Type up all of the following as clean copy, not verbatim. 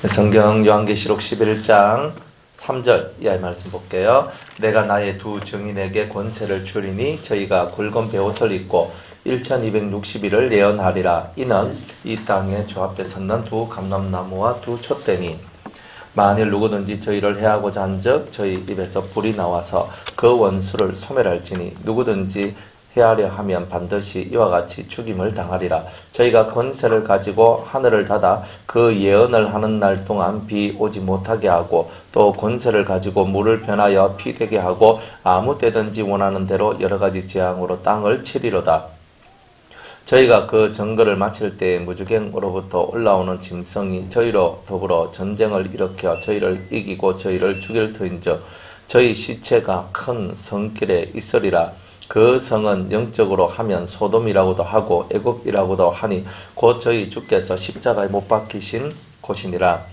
성경 요한계시록 11장 3절 이하의 말씀 볼게요. 내가 나의 두 증인에게 권세를 주리니 저희가 굵은 베옷을 입고 1260일을 예언하리라. 이는 이 땅에 주 앞에 섰는 두 감람나무와 두 촛대니 만일 누구든지 저희를 해하고자 한즉 저희 입에서 불이 나와서 그 원수를 소멸할지니 누구든지 해하려 하면 반드시 이와 같이 죽임을 당하리라. 저희가 권세를 가지고 하늘을 닫아 그 예언을 하는 날 동안 비 오지 못하게 하고 또 권세를 가지고 물을 변하여 피 되게 하고 아무 때든지 원하는 대로 여러 가지 재앙으로 땅을 치리로다. 저희가 그 정거를 마칠 때에 무주갱으로부터 올라오는 짐승이 저희로 더불어 전쟁을 일으켜 저희를 이기고 저희를 죽일 터인즉 저희 시체가 큰 성길에 있으리라. 그 성은 영적으로 하면 소돔이라고도 하고 애굽이라고도 하니 곧 저희 주께서 십자가에 못 박히신 곳이니라.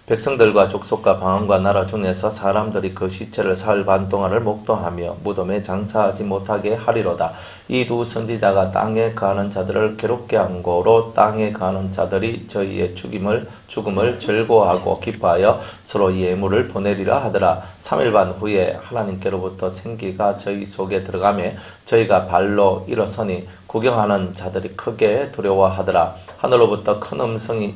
백성들과 족속과 방언과 나라 중에서 사람들이 그 시체를 사흘 반 동안을 목도하며 무덤에 장사하지 못하게 하리로다. 이 두 선지자가 땅에 거하는 자들을 괴롭게 한 거로 땅에 거하는 자들이 저희의 죽음을 즐거워하고 기뻐하여 서로 예물을 보내리라 하더라. 3일 반 후에 하나님께로부터 생기가 저희 속에 들어가매 저희가 발로 일어서니 구경하는 자들이 크게 두려워하더라. 하늘로부터 큰 음성이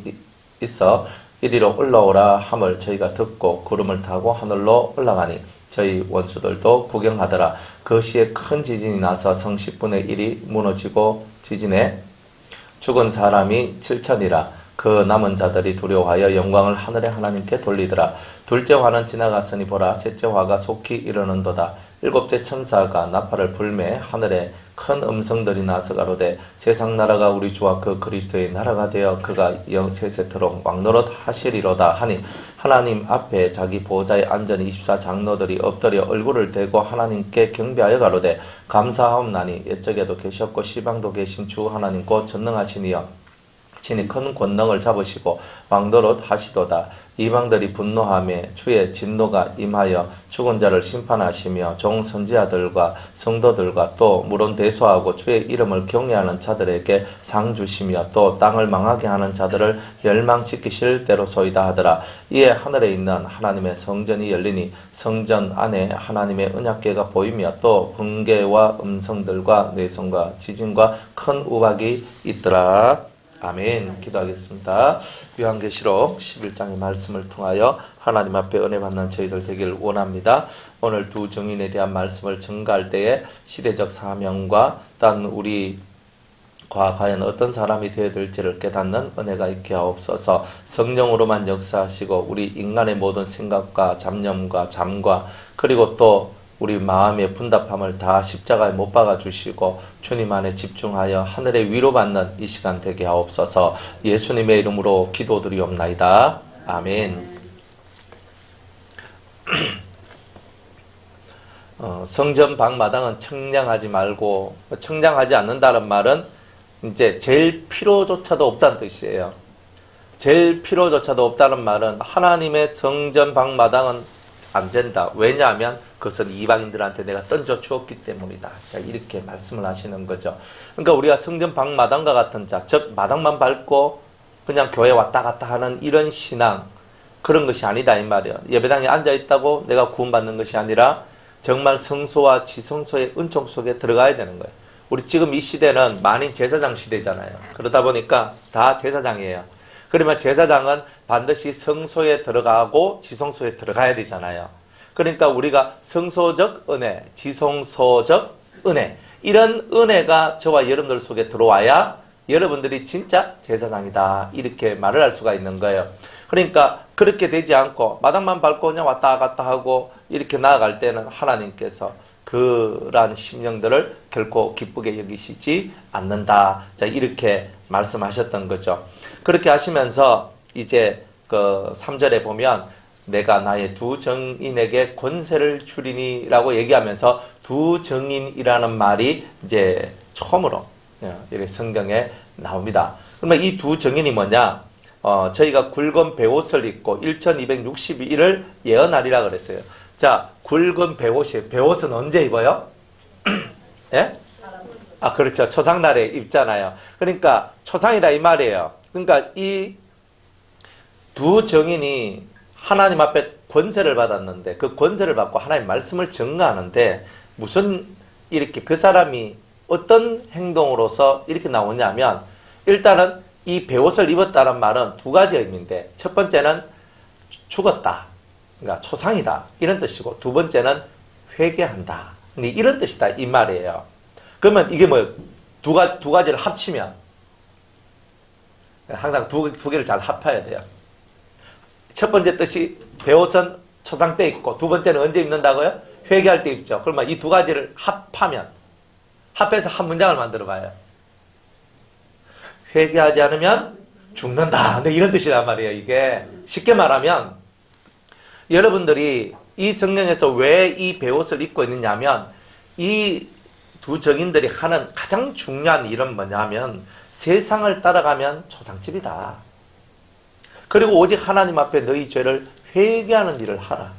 있어 이리로 올라오라 함을 저희가 듣고 구름을 타고 하늘로 올라가니 저희 원수들도 구경하더라. 그 시에 큰 지진이 나서 성 10분의 1이 무너지고 지진에 죽은 사람이 7천이라. 그 남은 자들이 두려워하여 영광을 하늘의 하나님께 돌리더라. 둘째 화는 지나갔으니 보라 셋째 화가 속히 이르는도다. 일곱째 천사가 나팔을 불매 하늘에 큰 음성들이 나서 가로되 세상 나라가 우리 주와 그 그리스도의 나라가 되어 그가 영세세토록 왕노릇 하시리로다 하니 하나님 앞에 자기 보호자에 앉은 24장로들이 엎드려 얼굴을 대고 하나님께 경배하여 가로되 감사하옵나니 옛적에도 계셨고 시방도 계신 주 하나님 곧 전능하시니여 친히 큰 권능을 잡으시고 왕노릇 하시도다. 이방들이 분노하며 주의 진노가 임하여 죽은 자를 심판하시며 종 선지자들과 성도들과 또 물론 대소하고 주의 이름을 경외하는 자들에게 상 주시며 또 땅을 망하게 하는 자들을 멸망시키실 대로소이다 하더라. 이에 하늘에 있는 하나님의 성전이 열리니 성전 안에 하나님의 언약궤가 보이며 또 번개와 음성들과 뇌성과 지진과 큰 우박이 있더라. 아멘. 기도하겠습니다. 요한계시록 11장의 말씀을 통하여 하나님 앞에 은혜 받는 저희들 되길 원합니다. 오늘 두 증인에 대한 말씀을 전가할 때에 시대적 사명과 단 우리가 과연 어떤 사람이 되어야 될지를 깨닫는 은혜가 있게 하옵소서. 성령으로만 역사하시고 우리 인간의 모든 생각과 잡념과 잠과 그리고 또 우리 마음의 분답함을 다 십자가에 못 박아주시고 주님 안에 집중하여 하늘의 위로받는 이 시간 되게 하옵소서. 예수님의 이름으로 기도드리옵나이다. 아멘. 성전 방마당은 청량하지 말고, 청량하지 않는다는 말은 이제 제일 필요조차도 없다는 뜻이에요. 제일 필요조차도 없다는 말은 하나님의 성전 방마당은 안 된다. 왜냐하면 그것은 이방인들한테 내가 던져 주었기 때문이다. 자, 이렇게 말씀을 하시는 거죠. 그러니까 우리가 성전 방마당과 같은 자, 즉 마당만 밟고 그냥 교회 왔다 갔다 하는 이런 신앙, 그런 것이 아니다 이 말이에요. 예배당에 앉아 있다고 내가 구원받는 것이 아니라 정말 성소와 지성소의 은총 속에 들어가야 되는 거예요. 우리 지금 이 시대는 만인 제사장 시대잖아요. 그러다 보니까 다 제사장이에요. 그러면 제사장은 반드시 성소에 들어가고 지성소에 들어가야 되잖아요. 그러니까 우리가 성소적 은혜, 지성소적 은혜, 이런 은혜가 저와 여러분들 속에 들어와야 여러분들이 진짜 제사장이다 이렇게 말을 할 수가 있는 거예요. 그러니까 그렇게 되지 않고 마당만 밟고 그냥 왔다 갔다 하고 이렇게 나아갈 때는 하나님께서 그러한 심령들을 결코 기쁘게 여기시지 않는다. 자, 이렇게 말씀하셨던 거죠. 그렇게 하시면서 이제 그 3절에 보면 내가 나의 두 증인에게 권세를 주리니 라고 얘기하면서 두 증인이라는 말이 이제 처음으로 이렇게 성경에 나옵니다. 그러면 이 두 증인이 뭐냐? 저희가 굵은 베옷을 입고 1260일을 예언하리라 그랬어요. 자, 굵은 베옷은 언제 입어요? 예? 아, 그렇죠. 초상날에 입잖아요. 그러니까 초상이다 이 말이에요. 그러니까 이 두 증인이 하나님 앞에 권세를 받았는데 그 권세를 받고 하나님 말씀을 증거하는데 무슨 이렇게 그 사람이 어떤 행동으로서 이렇게 나오냐면 일단은 이 베옷을 입었다는 말은 두 가지 의미인데 첫 번째는 죽었다. 그러니까 초상이다. 이런 뜻이고 두 번째는 회개한다. 이런 뜻이다. 이 말이에요. 그러면 이게 뭐 두 가지를 합치면 항상 두 개를 잘 합해야 돼요. 첫 번째 뜻이 베옷은 초상 때 입고 두 번째는 언제 입는다고요? 회개할 때 입죠. 그러면 이 두 가지를 합해서 한 문장을 만들어 봐요. 회개하지 않으면 죽는다. 근데 이런 뜻이란 말이에요. 이게 쉽게 말하면 여러분들이 이 성경에서 왜 이 베옷을 입고 있느냐면 이 두 증인들이 하는 가장 중요한 일은 뭐냐면 세상을 따라가면 초상집이다. 그리고 오직 하나님 앞에 너희 죄를 회개하는 일을 하라.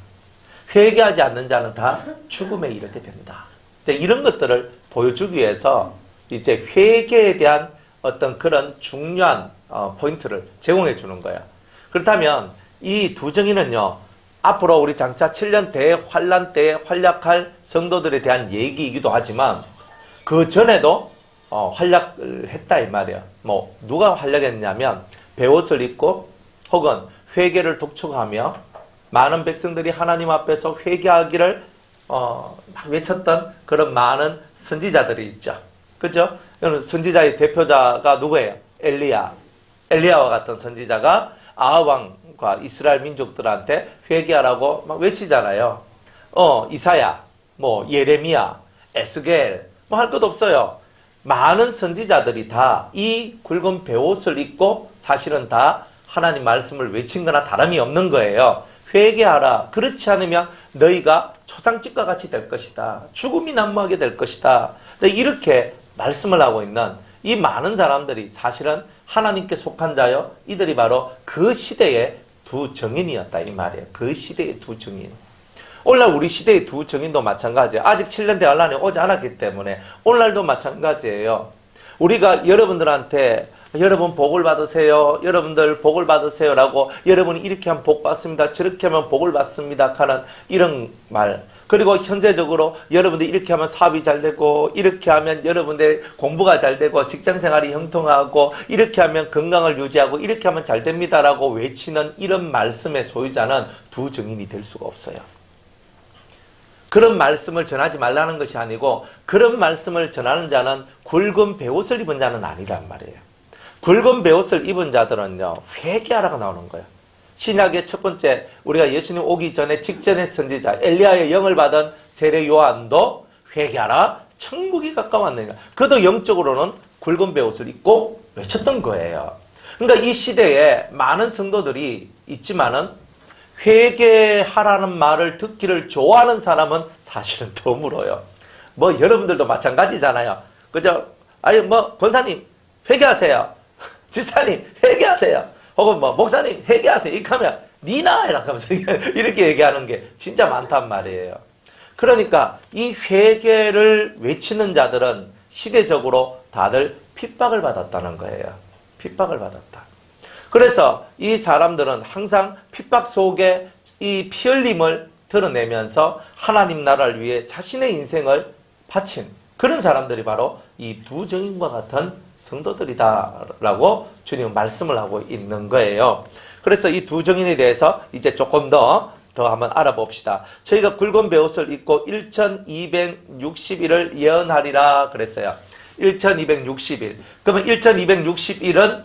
회개하지 않는 자는 다 죽음에 이르게 된다. 이제 이런 것들을 보여주기 위해서 이제 회개에 대한 어떤 그런 중요한 포인트를 제공해 주는 거예요. 그렇다면 이 두 증인은요, 앞으로 우리 장차 7년 대환란 때에 활약할 성도들에 대한 얘기이기도 하지만 그 전에도 활약을 했다 이 말이에요. 뭐 누가 활약했냐면 베옷을 입고 혹은 회개를 독촉하며 많은 백성들이 하나님 앞에서 회개하기를 막 외쳤던 그런 많은 선지자들이 있죠. 그죠? 선지자의 대표자가 누구예요? 엘리야와 같은 선지자가 아합 왕과 이스라엘 민족들한테 회개하라고 막 외치잖아요. 이사야, 뭐 예레미야, 에스겔, 뭐 할 것 없어요. 많은 선지자들이 다 이 굵은 베옷을 입고 사실은 다 하나님 말씀을 외친 거나 다름이 없는 거예요. 회개하라. 그렇지 않으면 너희가 초상집과 같이 될 것이다. 죽음이 난무하게 될 것이다. 이렇게 말씀을 하고 있는 이 많은 사람들이 사실은 하나님께 속한 자요. 이들이 바로 그 시대의 두 증인이었다 이 말이에요. 그 시대의 두 증인. 오늘날 우리 시대의 두 증인도 마찬가지예요. 아직 7년 대환란이 오지 않았기 때문에 오늘날도 마찬가지예요. 우리가 여러분들한테 여러분 복을 받으세요. 여러분들 복을 받으세요. 라고 여러분이 이렇게 하면 복 받습니다. 저렇게 하면 복을 받습니다. 하는 이런 말. 그리고 현재적으로 여러분들이 이렇게 하면 사업이 잘 되고 이렇게 하면 여러분들 공부가 잘 되고 직장생활이 형통하고 이렇게 하면 건강을 유지하고 이렇게 하면 잘 됩니다. 라고 외치는 이런 말씀의 소유자는 두 증인이 될 수가 없어요. 그런 말씀을 전하지 말라는 것이 아니고 그런 말씀을 전하는 자는 굵은 베옷을 입은 자는 아니란 말이에요. 굵은 베옷을 입은 자들은요, 회개하라고 나오는 거예요. 신약의 첫 번째, 우리가 예수님 오기 전에 직전의 선지자 엘리야의 영을 받은 세례 요한도 회개하라, 천국이 가까웠느니라. 그도 영적으로는 굵은 베옷을 입고 외쳤던 거예요. 그러니까 이 시대에 많은 성도들이 있지만은 회개하라는 말을 듣기를 좋아하는 사람은 사실은 드물어요. 뭐 여러분들도 마찬가지잖아요. 그죠? 아니 뭐 권사님 회개하세요. 집사님 회개하세요. 혹은 뭐 목사님 회개하세요. 이렇게 하면 니나 이렇게 하면서 이렇게 얘기하는 게 진짜 많단 말이에요. 그러니까 이 회개를 외치는 자들은 시대적으로 다들 핍박을 받았다는 거예요. 핍박을 받았다. 그래서 이 사람들은 항상 핍박 속에 이 피 흘림을 드러내면서 하나님 나라를 위해 자신의 인생을 바친 그런 사람들이 바로 이 두 증인과 같은 성도들이다라고 주님은 말씀을 하고 있는 거예요. 그래서 이 두 증인에 대해서 이제 조금 더 한번 알아봅시다. 저희가 굵은 베옷을 입고 1260일을 예언하리라 그랬어요. 1260일. 그러면 1260일은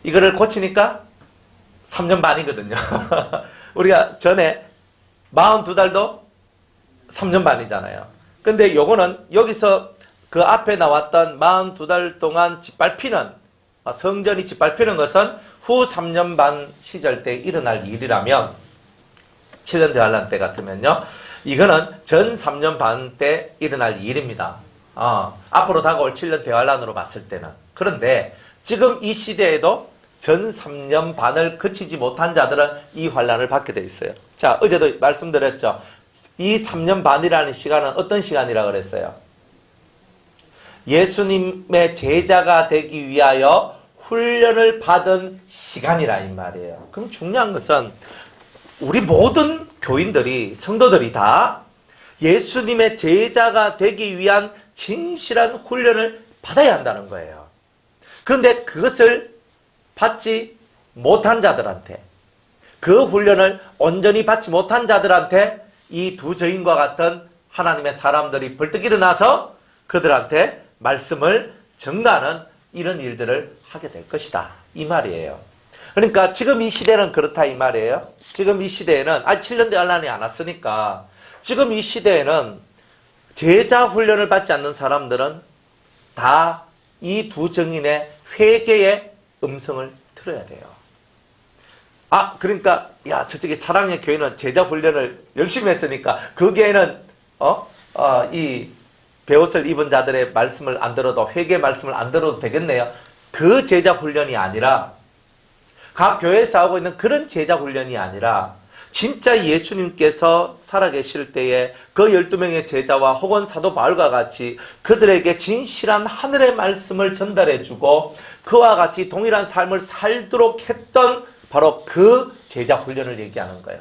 이거를 고치니까 3년 반이거든요. 우리가 전에 42달도 3년 반이잖아요. 근데 요거는 여기서 그 앞에 나왔던 42달 동안 짓밟히는, 성전이 짓밟히는 것은 후 3년 반 시절 때 일어날 일이라면 7년 대환란 때 같으면요. 이거는 전 3년 반 때 일어날 일입니다. 앞으로 다가올 7년 대환란으로 봤을 때는. 그런데 지금 이 시대에도 전 3년 반을 거치지 못한 자들은 이 환란을 받게 돼 있어요. 자, 어제도 말씀드렸죠. 이 3년 반이라는 시간은 어떤 시간이라고 그랬어요? 예수님의 제자가 되기 위하여 훈련을 받은 시간이라 이 말이에요. 그럼 중요한 것은 우리 모든 교인들이, 성도들이 다 예수님의 제자가 되기 위한 진실한 훈련을 받아야 한다는 거예요. 그런데 그것을 받지 못한 자들한테, 그 훈련을 온전히 받지 못한 자들한테 이 두 증인과 같은 하나님의 사람들이 벌떡 일어나서 그들한테 말씀을 전가하는 이런 일들을 하게 될 것이다 이 말이에요. 그러니까 지금 이 시대는 그렇다 이 말이에요. 지금 이 시대에는 7년 대환란이 안 왔으니까 지금 이 시대에는 제자 훈련을 받지 않는 사람들은 다 이 두 증인의 회개의 음성을 들어야 돼요. 그러니까 저쪽에 사랑의 교회는 제자 훈련을 열심히 했으니까 그 교회는 이 베옷을 입은 자들의 말씀을 안 들어도, 회개 말씀을 안 들어도 되겠네요. 그 제자 훈련이 아니라, 각 교회에서 하고 있는 그런 제자 훈련이 아니라 진짜 예수님께서 살아계실 때에 그 12명의 제자와 혹은 사도 바울과 같이 그들에게 진실한 하늘의 말씀을 전달해주고 그와 같이 동일한 삶을 살도록 했던 바로 그 제자 훈련을 얘기하는 거예요.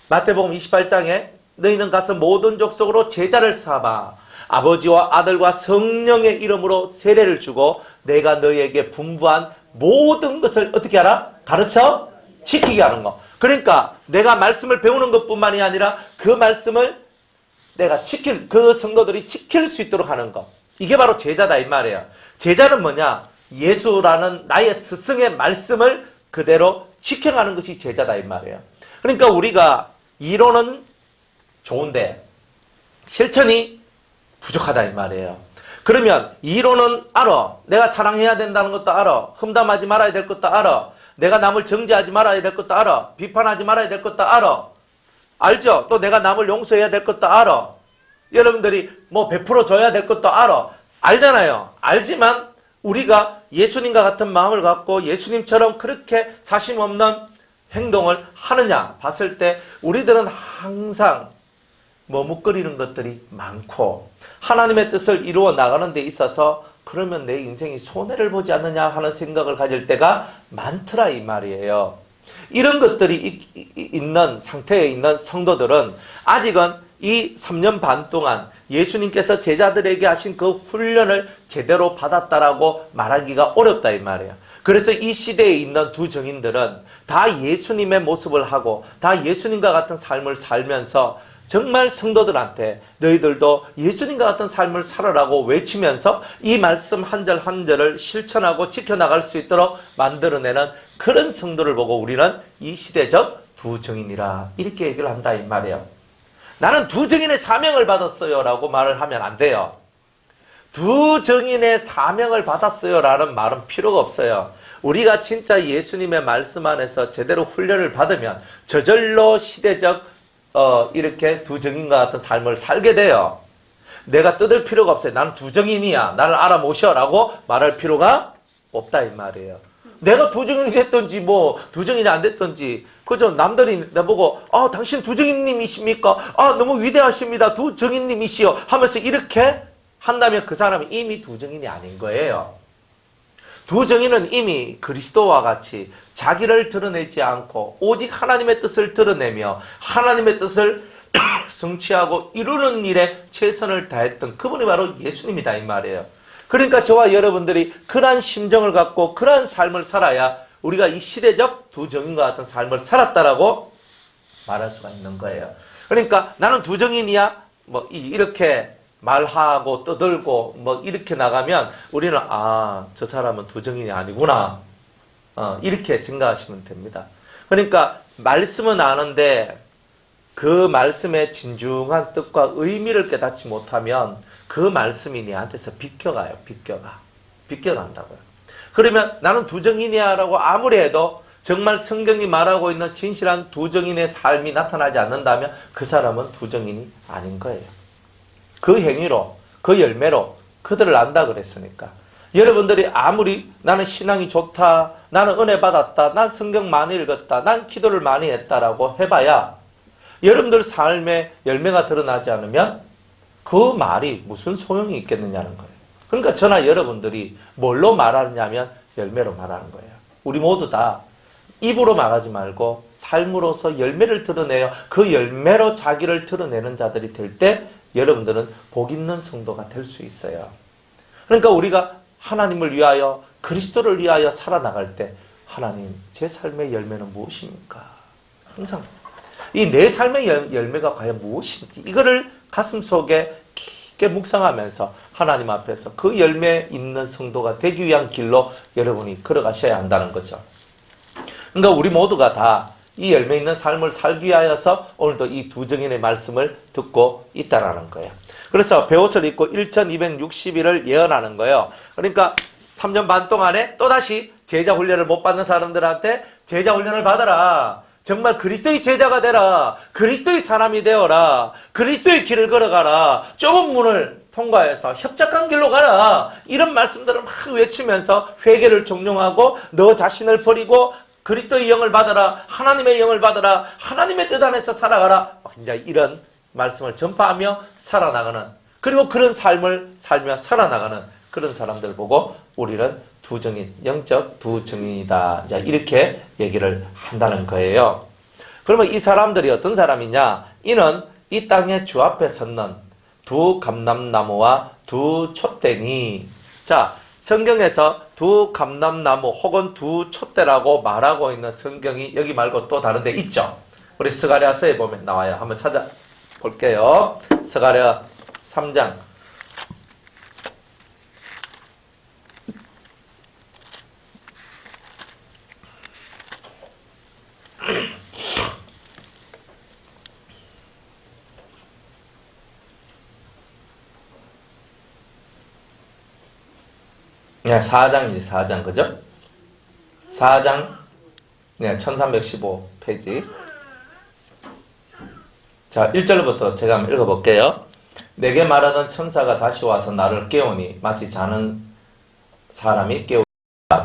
마태복음 28장에 너희는 가서 모든 족속으로 제자를 삼아 아버지와 아들과 성령의 이름으로 세례를 주고 내가 너희에게 분부한 모든 것을 어떻게 하라? 가르쳐 지키게 하는 거. 그러니까 내가 말씀을 배우는 것뿐만이 아니라 그 말씀을 내가 그 성도들이 지킬 수 있도록 하는 거. 이게 바로 제자다 이 말이에요. 제자는 뭐냐? 예수라는 나의 스승의 말씀을 그대로 지켜가는 것이 제자다 이 말이에요. 그러니까 우리가 이론은 좋은데 실천이 부족하다 이 말이에요. 그러면 이론은 알아. 내가 사랑해야 된다는 것도 알아. 험담하지 말아야 될 것도 알아. 내가 남을 정죄하지 말아야 될 것도 알아. 비판하지 말아야 될 것도 알아. 알죠? 또 내가 남을 용서해야 될 것도 알아. 여러분들이 베풀어 줘야 될 것도 알아. 알잖아요. 알지만 우리가 예수님과 같은 마음을 갖고 예수님처럼 그렇게 사심 없는 행동을 하느냐 봤을 때 우리들은 항상 머뭇거리는 것들이 많고 하나님의 뜻을 이루어 나가는 데 있어서 그러면 내 인생이 손해를 보지 않느냐 하는 생각을 가질 때가 많더라 이 말이에요. 이런 것들이 있는 상태에 있는 성도들은 아직은 이 3년 반 동안 예수님께서 제자들에게 하신 그 훈련을 제대로 받았다라고 말하기가 어렵다 이 말이에요. 그래서 이 시대에 있는 두 증인들은 다 예수님의 모습을 하고 다 예수님과 같은 삶을 살면서 정말 성도들한테 너희들도 예수님과 같은 삶을 살아라고 외치면서 이 말씀 한 절 한 절을 실천하고 지켜나갈 수 있도록 만들어내는 그런 성도를 보고 우리는 이 시대적 두 증인이라 이렇게 얘기를 한다 이 말이에요. 나는 두 증인의 사명을 받았어요 라고 말을 하면 안 돼요. 두 증인의 사명을 받았어요 라는 말은 필요가 없어요. 우리가 진짜 예수님의 말씀 안에서 제대로 훈련을 받으면 저절로 시대적 이렇게 두 증인과 같은 삶을 살게 돼요. 내가 뜯을 필요가 없어요. 나는 두 증인이야. 나를 알아모셔 라고 말할 필요가 없다 이 말이에요. 내가 두 증인이 됐든지 두 증인이 안 됐든지 그죠? 남들이 나보고 당신 두 증인님이십니까? 너무 위대하십니다. 두 증인님이시여 하면서 이렇게 한다면 그 사람은 이미 두 증인이 아닌 거예요. 두 증인은 이미 그리스도와 같이 자기를 드러내지 않고 오직 하나님의 뜻을 드러내며 하나님의 뜻을 성취하고 이루는 일에 최선을 다했던 그분이 바로 예수님이다 이 말이에요. 그러니까 저와 여러분들이 그러한 심정을 갖고 그러한 삶을 살아야 우리가 이 시대적 두 증인과 같은 삶을 살았다라고 말할 수가 있는 거예요. 그러니까 나는 두 증인이야 이렇게 말하고 떠들고 이렇게 나가면 우리는 저 사람은 두 증인이 아니구나 이렇게 생각하시면 됩니다. 그러니까 말씀은 아는데 그 말씀의 진중한 뜻과 의미를 깨닫지 못하면 그 말씀이 내한테서 비껴가요. 비껴간다고요. 그러면 나는 두 증인이야 라고 아무리 해도 정말 성경이 말하고 있는 진실한 두 증인의 삶이 나타나지 않는다면 그 사람은 두 증인이 아닌 거예요. 그 행위로, 그 열매로 그들을 안다 그랬으니까. 여러분들이 아무리 나는 신앙이 좋다, 나는 은혜 받았다, 난 성경 많이 읽었다, 난 기도를 많이 했다라고 해봐야 여러분들 삶에 열매가 드러나지 않으면 그 말이 무슨 소용이 있겠느냐는 거예요. 그러니까 저나 여러분들이 뭘로 말하느냐면 열매로 말하는 거예요. 우리 모두 다 입으로 말하지 말고 삶으로서 열매를 드러내요. 그 열매로 자기를 드러내는 자들이 될 때 여러분들은 복 있는 성도가 될 수 있어요. 그러니까 우리가 하나님을 위하여 그리스도를 위하여 살아나갈 때 하나님, 제 삶의 열매는 무엇입니까? 항상 이 내 삶의 열매가 과연 무엇인지 이거를 가슴속에 깊게 묵상하면서 하나님 앞에서 그 열매 있는 성도가 되기 위한 길로 여러분이 걸어가셔야 한다는 거죠. 그러니까 우리 모두가 다 이 열매 있는 삶을 살기 위하여서 오늘도 이 두 증인의 말씀을 듣고 있다라는 거예요. 그래서 베옷을 입고 1260일을 예언하는 거예요. 그러니까 3년 반 동안에 또다시 제자 훈련을 못 받는 사람들한테 제자 훈련을 받아라. 정말 그리스도의 제자가 되라. 그리스도의 사람이 되어라. 그리스도의 길을 걸어가라. 좁은 문을 통과해서 협착한 길로 가라. 이런 말씀들을 막 외치면서 회개를 종용하고 너 자신을 버리고 그리스도의 영을 받아라. 하나님의 영을 받아라. 하나님의 뜻 안에서 살아가라. 이제 이런 말씀을 전파하며 살아나가는, 그리고 그런 삶을 살며 살아나가는 그런 사람들 보고 우리는 두 증인, 영적 두 증인이다. 이제 이렇게 얘기를 한다는 거예요. 그러면 이 사람들이 어떤 사람이냐? 이는 이 땅의 주 앞에 섰는 두 감람나무와 두 촛대니. 자, 성경에서 두 감람나무 혹은 두 촛대라고 말하고 있는 성경이 여기 말고 또 다른 데 있죠. 우리 스가랴서에 보면 나와요. 한번 찾아볼게요. 스가랴 3장. 네, 4장이지, 4장, 그죠? 4장, 네, 1315페이지. 자, 1절부터 제가 한번 읽어볼게요. 내게 말하던 천사가 다시 와서 나를 깨우니 마치 자는 사람이 깨우니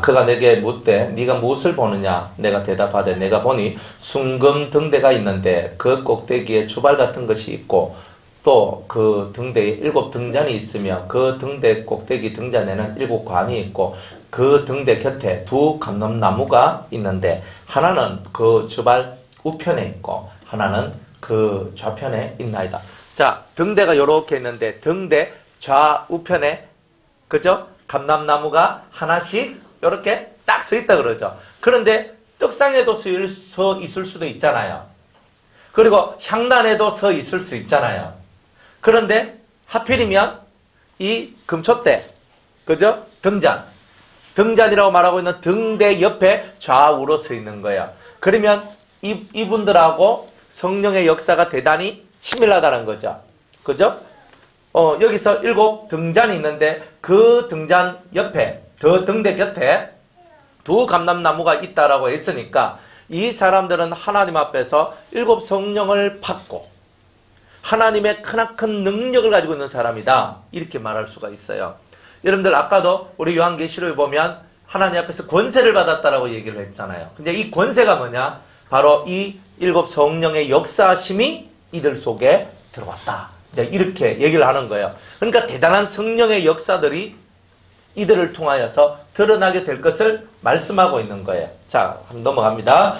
그가 내게 묻되 네가 무엇을 보느냐? 내가 대답하되 내가 보니 순금 등대가 있는데 그 꼭대기에 주발 같은 것이 있고 또 그 등대에 7 등잔이 있으며 그 등대 꼭대기 등잔에는 7 관이 있고 그 등대 곁에 두 감람나무가 있는데 하나는 그 주발 우편에 있고 하나는 그 좌편에 있나이다. 자, 등대가 이렇게 있는데 등대 좌우편에, 그죠? 감람나무가 하나씩 이렇게 딱 서 있다 그러죠. 그런데 떡상에도 서 있을 수도 있잖아요. 그리고 향단에도 서 있을 수 있잖아요. 그런데 하필이면 이 금촛대, 그죠? 등잔이라고 말하고 있는 등대 옆에 좌우로 서 있는 거예요. 그러면 이분들하고 성령의 역사가 대단히 친밀하다는 거죠. 그죠? 여기서 7 등잔이 있는데 그 등잔 옆에, 그 등대 곁에 두 감람나무가 있다라고 했으니까 이 사람들은 하나님 앞에서 7 성령을 받고 하나님의 크나큰 능력을 가지고 있는 사람이다. 이렇게 말할 수가 있어요. 여러분들 아까도 우리 요한계시록에 보면 하나님 앞에서 권세를 받았다라고 얘기를 했잖아요. 근데 이 권세가 뭐냐? 바로 이 7 성령의 역사심이 이들 속에 들어왔다. 이제 이렇게 얘기를 하는 거예요. 그러니까 대단한 성령의 역사들이 이들을 통하여서 드러나게 될 것을 말씀하고 있는 거예요. 자, 한번 넘어갑니다.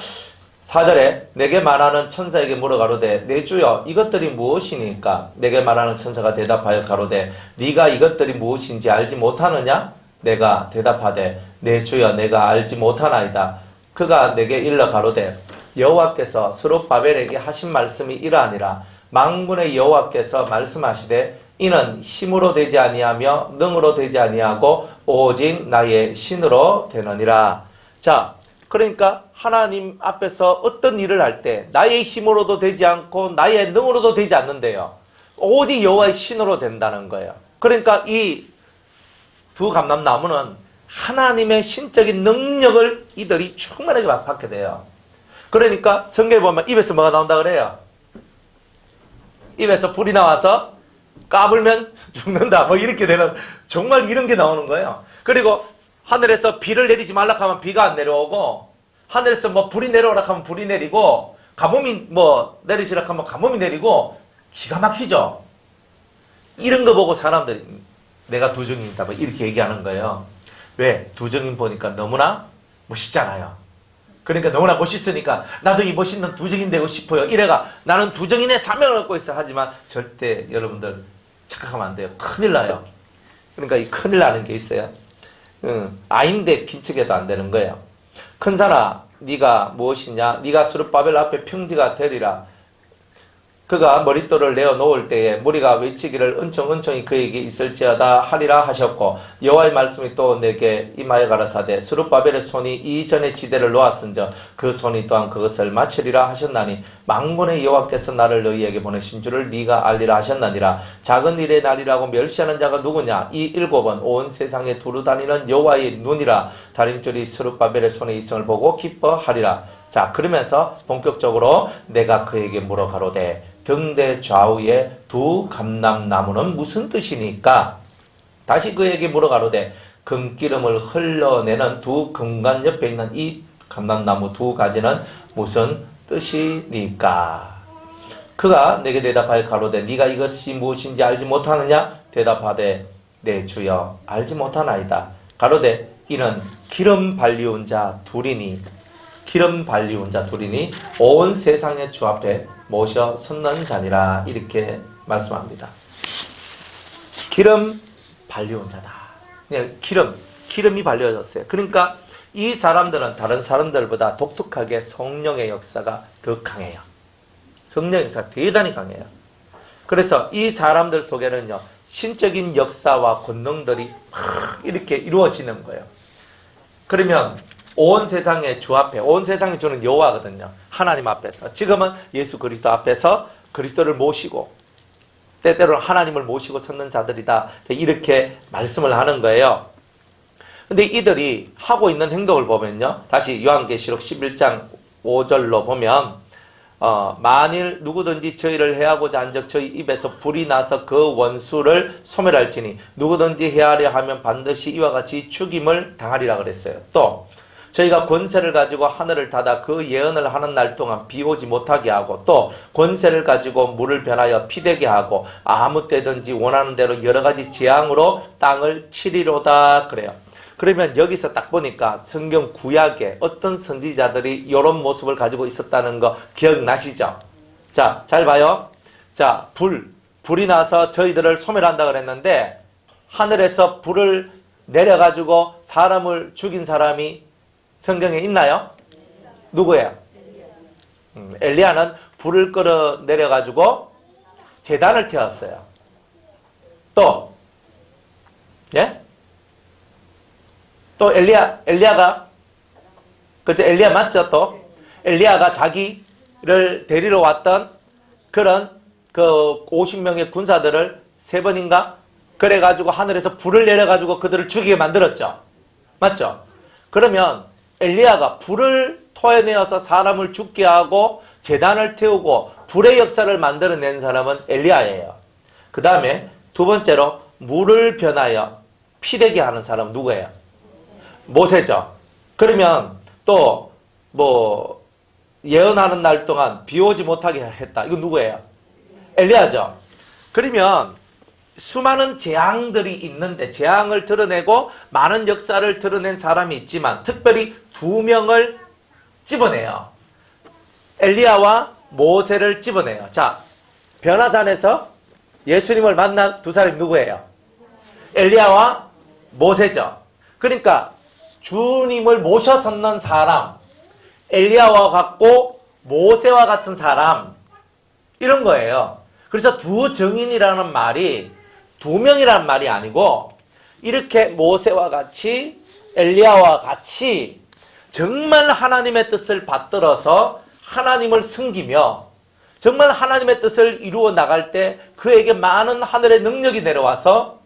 4절에 내게 말하는 천사에게 물어 가로되 내 주여 이것들이 무엇이니까? 내게 말하는 천사가 대답하여 가로되 네가 이것들이 무엇인지 알지 못하느냐? 내가 대답하되 내 주여 내가 알지 못하나이다. 그가 내게 일러 가로되 여호와께서 스룹바벨에게 하신 말씀이 이러하니라. 만군의 여호와께서 말씀하시되 이는 힘으로 되지 아니하며 능으로 되지 아니하고 오직 나의 신으로 되느니라. 자, 그러니까 하나님 앞에서 어떤 일을 할 때 나의 힘으로도 되지 않고 나의 능으로도 되지 않는데요. 오직 여호와의 신으로 된다는 거예요. 그러니까 이 두 감람나무는 하나님의 신적인 능력을 이들이 충만하게 받게 돼요. 그러니까 성경에 보면 입에서 뭐가 나온다 그래요? 입에서 불이 나와서 까불면 죽는다. 뭐 이렇게 되는, 정말 이런 게 나오는 거예요. 그리고 하늘에서 비를 내리지 말라 하면 비가 안 내려오고, 하늘에서 뭐 불이 내려오라 하면 불이 내리고, 가뭄이 뭐 내리시라 하면 가뭄이 내리고, 기가 막히죠. 이런 거 보고 사람들이 내가 두 증인이다 뭐 이렇게 얘기하는 거예요. 왜? 두 증인 보니까 너무나 멋있잖아요. 그러니까 너무나 멋있으니까 나도 이 멋있는 두 증인 되고 싶어요. 이래가 나는 두 증인의 사명을 갖고 있어. 하지만 절대 여러분들 착각하면 안 돼요. 큰일 나요. 그러니까 이 큰일 나는 게 있어요. 아인데 긴축해도 안 되는 거예요. 큰사나 네가 무엇이냐? 네가 스룹바벨 앞에 평지가 되리라. 그가 머릿돌을 내어놓을 때에 무리가 외치기를 은총은총이 그에게 있을지어다 하리라 하셨고, 여호와의 말씀이 또 내게 임하여 가라사대 스룹바벨의 손이 이전에 지대를 놓았은저 그 손이 또한 그것을 마치리라 하셨나니, 만군의 여호와께서 나를 너희에게 보내신 줄을 네가 알리라 하셨나니라. 작은 일의 날이라고 멸시하는 자가 누구냐? 이 일곱은 온 세상에 두루 다니는 여호와의 눈이라. 다림줄이 스룹바벨의 손에 있음을 보고 기뻐하리라. 자, 그러면서 본격적으로 내가 그에게 물어가로되 등대 좌우에 두 감람나무는 무슨 뜻이니까? 다시 그에게 물어가로되 금기름을 흘러내는 두 금관 옆에 있는 이 감람나무 두 가지는 무슨 뜻이니까? 그가 내게 대답하여 가로되 네가 이것이 무엇인지 알지 못하느냐? 대답하되 네 주여 알지 못하나이다. 가로되 이는 기름 발리운 자 둘이니 온 세상의 주 앞에 모셔 섰는 자니라. 이렇게 말씀합니다. 기름 발리운 자다. 기름이 발려졌어요. 그러니까 이 사람들은 다른 사람들보다 독특하게 성령의 역사가 더 강해요. 성령의 역사가 대단히 강해요. 그래서 이 사람들 속에는요, 신적인 역사와 권능들이 막 이렇게 이루어지는 거예요. 그러면 온 세상의 주 앞에, 온 세상의 주는 여호와거든요. 하나님 앞에서, 지금은 예수 그리스도 앞에서 그리스도를 모시고 때때로는 하나님을 모시고 섰는 자들이다. 이렇게 말씀을 하는 거예요. 근데 이들이 하고 있는 행동을 보면요, 다시 요한계시록 11장 5절로 보면 만일 누구든지 저희를 해하고자 한즉 저희 입에서 불이 나서 그 원수를 소멸할지니 누구든지 해하려 하면 반드시 이와 같이 죽임을 당하리라 그랬어요. 또 저희가 권세를 가지고 하늘을 닫아 그 예언을 하는 날 동안 비 오지 못하게 하고, 또 권세를 가지고 물을 변하여 피되게 하고 아무 때든지 원하는 대로 여러 가지 재앙으로 땅을 치리로다 그래요. 그러면 여기서 딱 보니까 성경 구약에 어떤 선지자들이 이런 모습을 가지고 있었다는 거 기억나시죠? 자, 잘 봐요. 자, 불이 나서 저희들을 소멸한다 그랬는데, 하늘에서 불을 내려가지고 사람을 죽인 사람이 성경에 있나요? 누구예요? 엘리야는 불을 끌어 내려가지고 제단을 태웠어요. 또, 예? 또 엘리야가, 그죠? 엘리야 맞죠? 또 엘리야가 자기를 데리러 왔던 그런 그 50명의 군사들을 3번인가 그래가지고 하늘에서 불을 내려가지고 그들을 죽이게 만들었죠. 맞죠? 그러면 엘리야가 불을 토해내어서 사람을 죽게 하고 제단을 태우고 불의 역사를 만들어낸 사람은 엘리야예요. 그 다음에 두 번째로 물을 변하여 피되게 하는 사람은 누구예요? 모세죠. 그러면 또 뭐 예언하는 날 동안 비 오지 못하게 했다. 이거 누구예요? 엘리야죠. 그러면 수많은 재앙들이 있는데, 재앙을 드러내고 많은 역사를 드러낸 사람이 있지만 특별히 2명을 집어내요. 엘리야와 모세를 집어내요. 자, 변화산에서 예수님을 만난 두 사람이 누구예요? 엘리야와 모세죠. 그러니까 주님을 모셔 섰는 사람, 엘리야와 같고 모세와 같은 사람, 이런 거예요. 그래서 두 증인이라는 말이 2명이라는 말이 아니고, 이렇게 모세와 같이 엘리야와 같이 정말 하나님의 뜻을 받들어서 하나님을 섬기며 정말 하나님의 뜻을 이루어 나갈 때 그에게 많은 하늘의 능력이 내려와서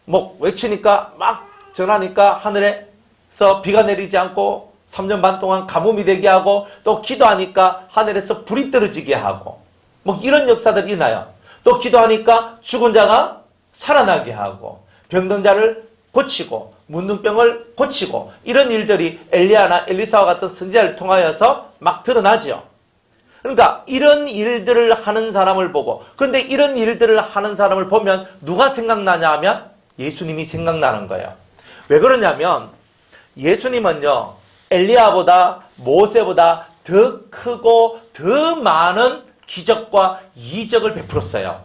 뭐 외치니까 막 전하니까 하늘에서 비가 내리지 않고 3년 반 동안 가뭄이 되게 하고, 또 기도하니까 하늘에서 불이 떨어지게 하고, 뭐 이런 역사들이 있나요? 또 기도하니까 죽은 자가 살아나게 하고, 병든 자를 고치고, 문둥병을 고치고, 이런 일들이 엘리야나 엘리사와 같은 선지자를 통하여서 막 드러나죠. 그러니까 이런 일들을 하는 사람을 보고, 그런데 이런 일들을 하는 사람을 보면 누가 생각나냐 하면 예수님이 생각나는 거예요. 왜 그러냐면 예수님은요, 엘리야보다 모세보다 더 크고 더 많은 기적과 이적을 베풀었어요.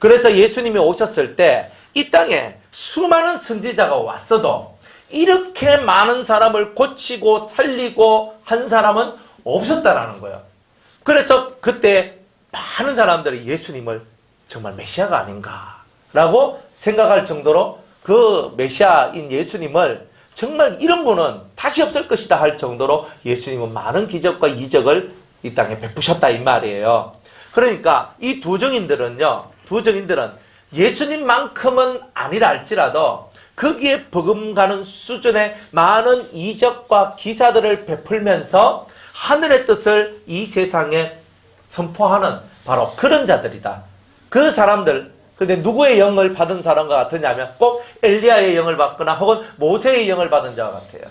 그래서 예수님이 오셨을 때 이 땅에 수많은 선지자가 왔어도 이렇게 많은 사람을 고치고 살리고 한 사람은 없었다라는 거예요. 그래서 그때 많은 사람들이 예수님을 정말 메시아가 아닌가라고 생각할 정도로 그 메시아인 예수님을 정말 이런 분은 다시 없을 것이다 할 정도로 예수님은 많은 기적과 이적을 이 땅에 베푸셨다 이 말이에요. 그러니까 이 두 증인들은 예수님만큼은 아니라 할지라도 거기에 버금가는 수준의 많은 이적과 기사들을 베풀면서 하늘의 뜻을 이 세상에 선포하는 바로 그런 자들이다. 그 사람들, 근데 누구의 영을 받은 사람과 같으냐면 꼭 엘리야의 영을 받거나 혹은 모세의 영을 받은 자와 같아요.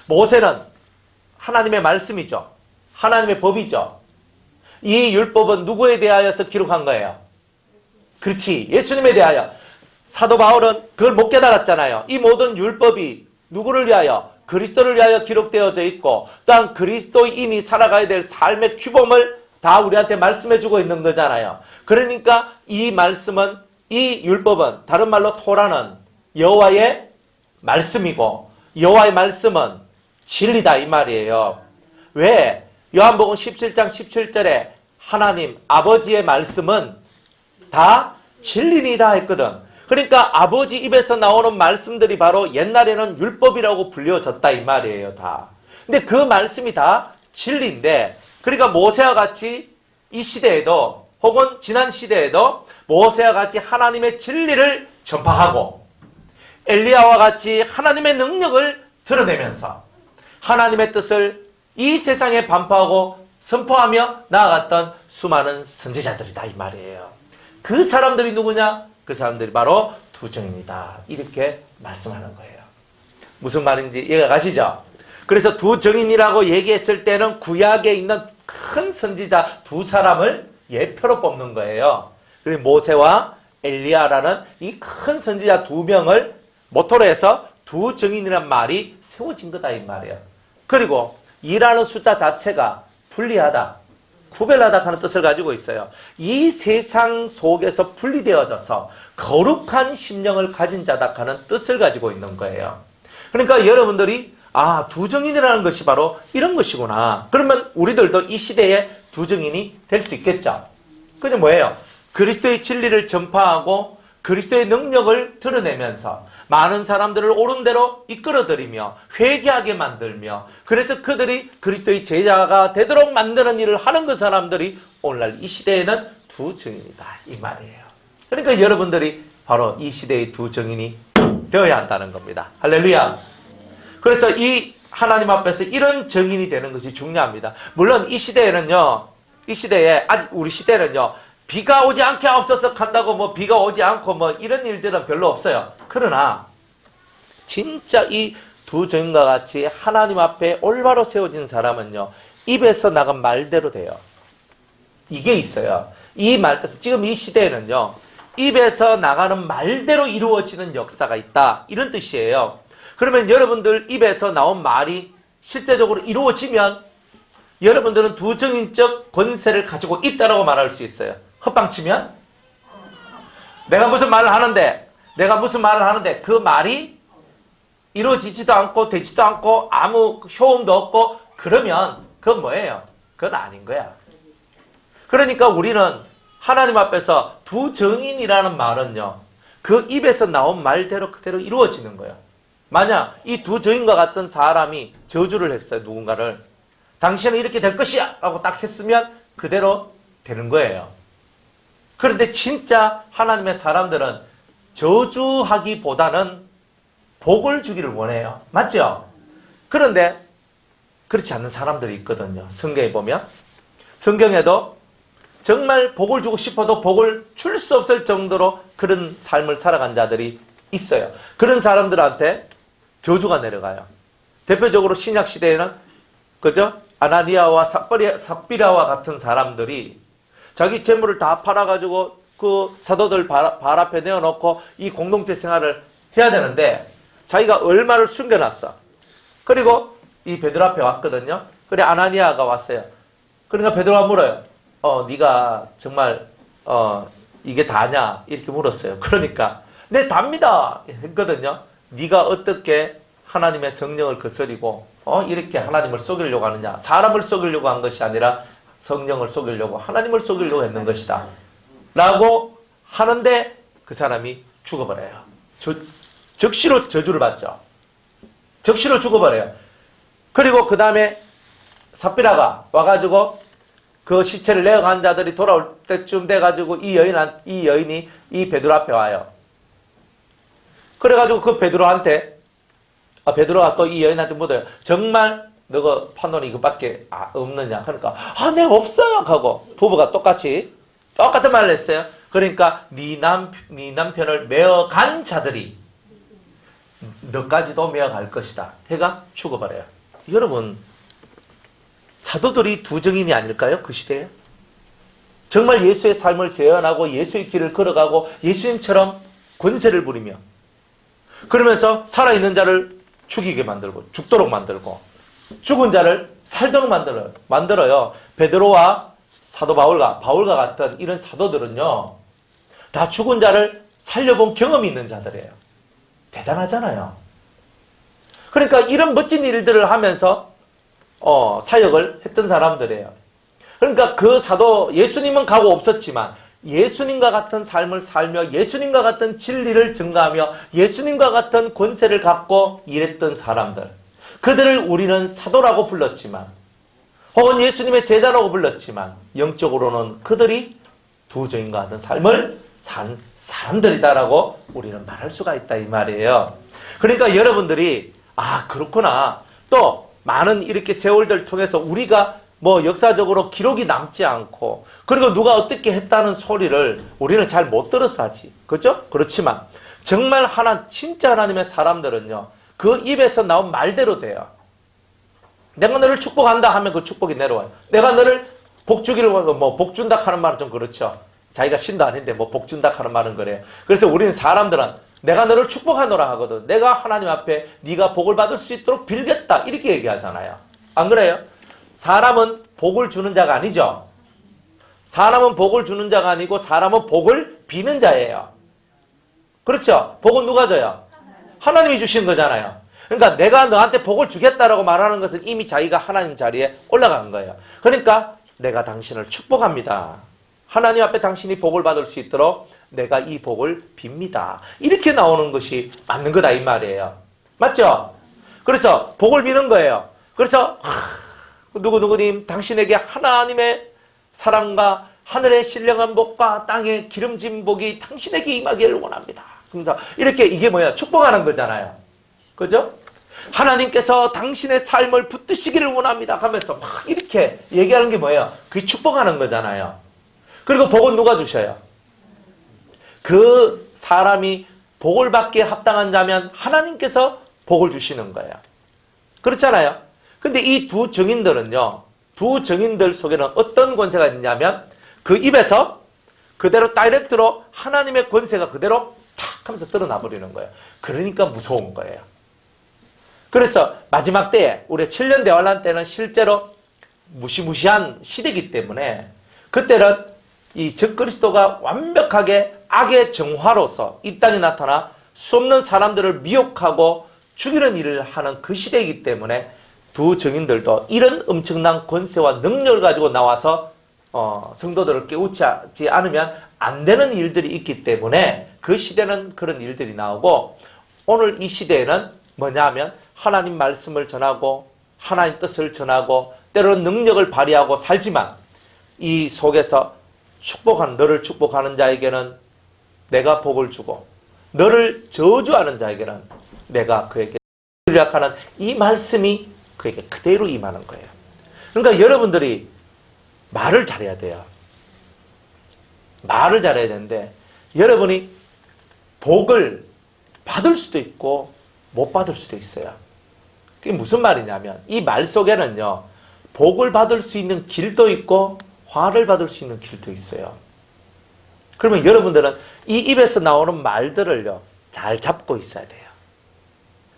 모세는 하나님의 말씀이죠. 하나님의 법이죠. 이 율법은 누구에 대하여서 기록한 거예요? 그렇지, 예수님에 대하여. 사도 바울은 그걸 못 깨달았잖아요. 이 모든 율법이 누구를 위하여? 그리스도를 위하여 기록되어져 있고 또한 그리스도인이 살아가야 될 삶의 규범을 다 우리한테 말씀해주고 있는 거잖아요. 그러니까 이 말씀은, 이 율법은, 다른 말로 토라는 여호와의 말씀이고 여호와의 말씀은 진리다 이 말이에요. 왜? 요한복음 17장 17절에 하나님 아버지의 말씀은 다 진리니라 했거든. 그러니까 아버지 입에서 나오는 말씀들이 바로 옛날에는 율법이라고 불려졌다 이 말이에요. 다. 근데 그 말씀이 다 진리인데, 그러니까 모세와 같이 이 시대에도 혹은 지난 시대에도 모세와 같이 하나님의 진리를 전파하고 엘리야와 같이 하나님의 능력을 드러내면서 하나님의 뜻을 이 세상에 반포하고 선포하며 나아갔던 수많은 선지자들이다 이 말이에요. 그 사람들이 누구냐? 그 사람들이 바로 두 증인이다. 이렇게 말씀하는 거예요. 무슨 말인지 이해가 가시죠? 그래서 두 증인이라고 얘기했을 때는 구약에 있는 큰 선지자 두 사람을 예표로 뽑는 거예요. 그리고 모세와 엘리야라는 이 큰 선지자 두 명을 모토로 해서 두 증인이란 말이 세워진 거다 이 말이에요. 그리고 이라는 숫자 자체가 분리하다, 구별하다 하는 뜻을 가지고 있어요. 이 세상 속에서 분리되어져서 거룩한 심령을 가진 자다 하는 뜻을 가지고 있는 거예요. 그러니까 여러분들이 두 증인이라는 것이 바로 이런 것이구나. 그러면 우리들도 이 시대에 두 증인이 될 수 있겠죠. 그게 뭐예요? 그리스도의 진리를 전파하고 그리스도의 능력을 드러내면서 많은 사람들을 옳은 대로 이끌어들이며 회개하게 만들며, 그래서 그들이 그리스도의 제자가 되도록 만드는 일을 하는 그 사람들이 오늘날 이 시대에는 두 증인이다 이 말이에요. 그러니까 여러분들이 바로 이 시대의 두 증인이 되어야 한다는 겁니다. 할렐루야. 그래서 이 하나님 앞에서 이런 증인이 되는 것이 중요합니다. 물론 이 시대에는요, 아직 우리 시대는요, 비가 오지 않게 하옵소서 한다고 비가 오지 않고 이런 일들은 별로 없어요. 그러나 진짜 이 두 증인과 같이 하나님 앞에 올바로 세워진 사람은요, 입에서 나간 말대로 돼요. 이게 있어요. 이 말뜻은 지금 이 시대에는요, 입에서 나가는 말대로 이루어지는 역사가 있다 이런 뜻이에요. 그러면 여러분들 입에서 나온 말이 실제적으로 이루어지면 여러분들은 두 증인적 권세를 가지고 있다라고 말할 수 있어요. 헛방치면 내가 무슨 말을 하는데 그 말이 이루어지지도 않고 되지도 않고 아무 효험도 없고, 그러면 그건 뭐예요? 그건 아닌 거야. 그러니까 우리는 하나님 앞에서 두 증인이라는 말은요, 그 입에서 나온 말대로 그대로 이루어지는 거예요. 만약 이 두 증인과 같은 사람이 저주를 했어요, 누군가를. 당신은 이렇게 될 것이야 라고 딱 했으면 그대로 되는 거예요. 그런데 진짜 하나님의 사람들은 저주하기보다는 복을 주기를 원해요. 맞죠? 그런데 그렇지 않는 사람들이 있거든요. 성경에 보면. 성경에도 정말 복을 주고 싶어도 복을 줄 수 없을 정도로 그런 삶을 살아간 자들이 있어요. 그런 사람들한테 저주가 내려가요. 대표적으로 신약시대에는 그죠? 아나니아와 삽비라와 같은 사람들이 자기 재물을 다 팔아가지고 그 사도들 발 앞에 내어놓고 이 공동체 생활을 해야 되는데, 자기가 얼마를 숨겨놨어. 그리고 이 베드로 앞에 왔거든요. 그래 아나니아가 왔어요. 그러니까 베드로가 물어요. 네가 정말 이게 다냐? 이렇게 물었어요. 그러니까 네 답니다 했거든요. 네가 어떻게 하나님의 성령을 거스리고 이렇게 하나님을 속이려고 하느냐? 사람을 속이려고 한 것이 아니라 성령을 속이려고 하나님을 속이려고 했는 것이다 라고 하는데 그 사람이 죽어버려요. 적시로 저주를 받죠. 적시로 죽어버려요. 그리고 그 다음에 삽비라가 와가지고 그 시체를 내어간 자들이 돌아올 때쯤 돼가지고 이 여인이 이 베드로 앞에 와요. 그래가지고 그 베드로한테 베드로가 또 이 여인한테 묻어요. 정말 너가 판돈이 이거밖에 없느냐? 그러니까 네 없어요 하고 부부가 똑같은 말을 했어요. 그러니까 네 남편을 메어간 자들이 너까지도 메어갈 것이다 해가 죽어버려요. 여러분 사도들이 두 증인이 아닐까요? 그 시대에 정말 예수의 삶을 재현하고 예수의 길을 걸어가고 예수님처럼 권세를 부리며 그러면서 살아있는 자를 죽이게 만들고 죽도록 만들고 죽은 자를 살도록 만들어요. 베드로와 사도 바울과 같은 이런 사도들은요 다 죽은 자를 살려본 경험이 있는 자들이에요. 대단하잖아요. 그러니까 이런 멋진 일들을 하면서 사역을 했던 사람들이에요. 그러니까 그 사도 예수님은 가고 없었지만 예수님과 같은 삶을 살며 예수님과 같은 진리를 증거하며 예수님과 같은 권세를 갖고 일했던 사람들, 그들을 우리는 사도라고 불렀지만 혹은 예수님의 제자라고 불렀지만 영적으로는 그들이 두 증인과 같은 삶을 산 사람들이다라고 우리는 말할 수가 있다 이 말이에요. 그러니까 여러분들이 그렇구나. 또 많은 이렇게 세월들 통해서 우리가 역사적으로 기록이 남지 않고 그리고 누가 어떻게 했다는 소리를 우리는 잘 못 들어서 하지. 그렇죠? 그렇지만 정말 진짜 하나님의 사람들은요. 그 입에서 나온 말대로 돼요. 내가 너를 축복한다 하면 그 축복이 내려와요. 내가 너를 복 주기를 복 준다 하는 말은 좀 그렇죠. 자기가 신도 아닌데 복 준다 하는 말은 그래요. 그래서 우리는 사람들은 내가 너를 축복하노라 하거든. 내가 하나님 앞에 네가 복을 받을 수 있도록 빌겠다 이렇게 얘기하잖아요. 안 그래요? 사람은 복을 주는 자가 아니죠. 사람은 복을 주는 자가 아니고 사람은 복을 비는 자예요. 그렇죠? 복은 누가 줘요? 하나님이 주신 거잖아요. 그러니까 내가 너한테 복을 주겠다라고 말하는 것은 이미 자기가 하나님 자리에 올라간 거예요. 그러니까 내가 당신을 축복합니다. 하나님 앞에 당신이 복을 받을 수 있도록 내가 이 복을 빕니다. 이렇게 나오는 것이 맞는 거다 이 말이에요. 맞죠? 그래서 복을 비는 거예요. 그래서 누구님 당신에게 하나님의 사랑과 하늘의 신령한 복과 땅의 기름진 복이 당신에게 임하기를 원합니다. 그래서 이렇게 이게 뭐야? 축복하는 거잖아요. 그죠? 하나님께서 당신의 삶을 붙드시기를 원합니다 하면서 막 이렇게 얘기하는 게 뭐예요? 그게 축복하는 거잖아요. 그리고 복은 누가 주셔요? 그 사람이 복을 받기에 합당한 자면 하나님께서 복을 주시는 거예요. 그렇잖아요. 근데 이 두 증인들은요, 두 증인들 속에는 어떤 권세가 있냐면 그 입에서 그대로 다이렉트로 하나님의 권세가 그대로 탁 하면서 드러나 버리는 거예요. 그러니까 무서운 거예요. 그래서 마지막 때에 우리 7년 대환란 때는 실제로 무시무시한 시대이기 때문에 그때는 이 적그리스도가 완벽하게 악의 정화로서 이 땅에 나타나 수없는 사람들을 미혹하고 죽이는 일을 하는 그 시대이기 때문에 두 증인들도 이런 엄청난 권세와 능력을 가지고 나와서 성도들을 깨우치지 않으면 안 되는 일들이 있기 때문에 그 시대는 그런 일들이 나오고 오늘 이 시대에는 뭐냐면 하나님 말씀을 전하고 하나님 뜻을 전하고 때로는 능력을 발휘하고 살지만 이 속에서 너를 축복하는 자에게는 내가 복을 주고 너를 저주하는 자에게는 내가 그에게 하는 이 말씀이 그에게 그대로 임하는 거예요. 그러니까 여러분들이 말을 잘해야 돼요. 말을 잘해야 되는데 여러분이 복을 받을 수도 있고 못 받을 수도 있어요. 그게 무슨 말이냐면 이 말 속에는요. 복을 받을 수 있는 길도 있고 화를 받을 수 있는 길도 있어요. 그러면 여러분들은 이 입에서 나오는 말들을요. 잘 잡고 있어야 돼요.